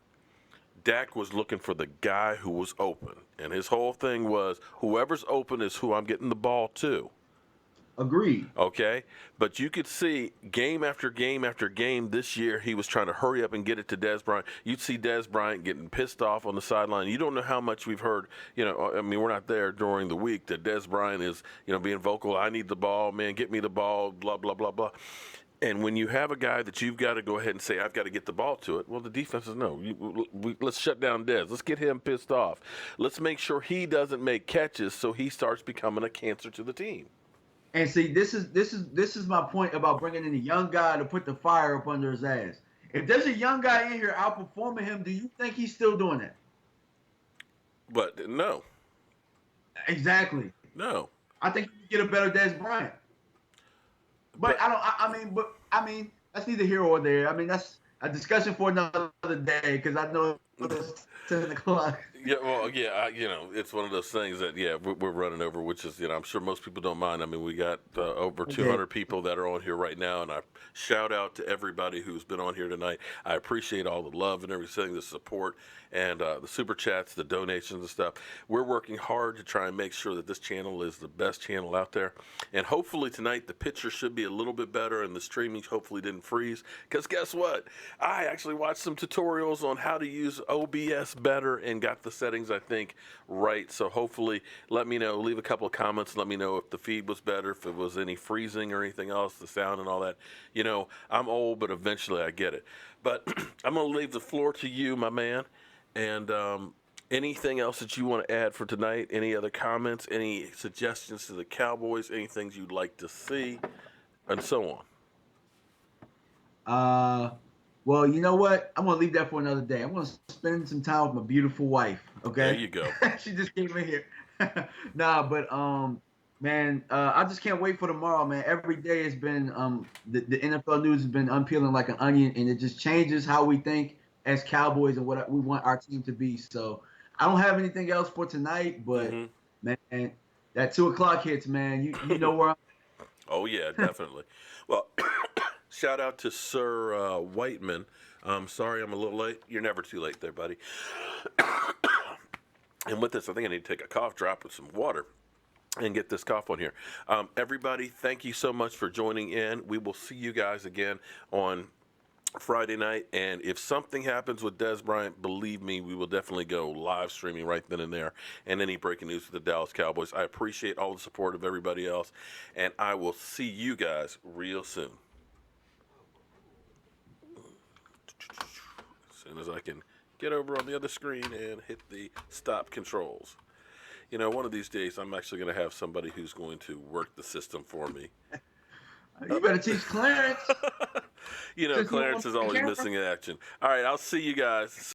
S1: Dak was looking for the guy who was open. And his whole thing was whoever's open is who I'm getting the ball to.
S4: Agreed.
S1: Okay? But you could see game after game after game this year, he was trying to hurry up and get it to Dez Bryant. You'd see Dez Bryant getting pissed off on the sideline. You don't know how much we've heard, I mean, we're not there during the week that Dez Bryant is, being vocal. I need the ball, man, get me the ball, blah, blah, blah, blah. And when you have a guy that you've got to go ahead and say, I've got to get the ball to it, well, the defense is no. Let's shut down Dez. Let's get him pissed off. Let's make sure he doesn't make catches so he starts becoming a cancer to the team.
S4: And see, this is my point about bringing in a young guy to put the fire up under his ass. If there's a young guy in here outperforming him, do you think he's still doing that?
S1: But no.
S4: Exactly.
S1: No.
S4: I think you can get a better Dez Bryant. But I mean, that's neither here or there. I mean, that's a discussion for another day because I know it's 10 o'clock.
S1: Yeah, well, yeah, it's one of those things that, we're running over, which is, I'm sure most people don't mind. I mean, we got over 200 people that are on here right now, and I shout out to everybody who's been on here tonight. I appreciate all the love and everything, the support, and the super chats, the donations and stuff. We're working hard to try and make sure that this channel is the best channel out there. And hopefully tonight the picture should be a little bit better and the streaming hopefully didn't freeze. Because guess what? I actually watched some tutorials on how to use OBS better and got the settings, I think, right. So hopefully let me know. Leave a couple of comments. Let me know if the feed was better, if it was any freezing or anything else, the sound and all that. I'm old, but eventually I get it. But I'm going to leave the floor to you, my man. And anything else that you want to add for tonight? Any other comments? Any suggestions to the Cowboys? Any things you'd like to see? And so
S4: on. Well, you know what? I'm going to leave that for another day. I'm going to spend some time with my beautiful wife, okay?
S1: There you go.
S4: She just came in here. Man, I just can't wait for tomorrow, man. Every day has been the NFL news has been unpeeling like an onion, and it just changes how we think as Cowboys and what we want our team to be. So I don't have anything else for tonight, but man, that 2 o'clock hits, man. You know where I'm at.
S1: Oh yeah, definitely. Well, shout out to Sir Whiteman. I'm sorry I'm a little late. You're never too late there, buddy. And with this, I think I need to take a cough drop with some water and get this cough on here. Everybody, thank you so much for joining in. We will see you guys again on Friday night, and if something happens with Dez Bryant, believe me, we will definitely go live streaming right then and there, and any breaking news with the Dallas Cowboys. I appreciate all the support of everybody else, and I will see you guys real soon. As soon as I can get over on the other screen and hit the stop controls. One of these days, I'm actually going to have somebody who's going to work the system for me.
S4: You better teach Clarence.
S1: Clarence is always missing in action. All right, I'll see you guys.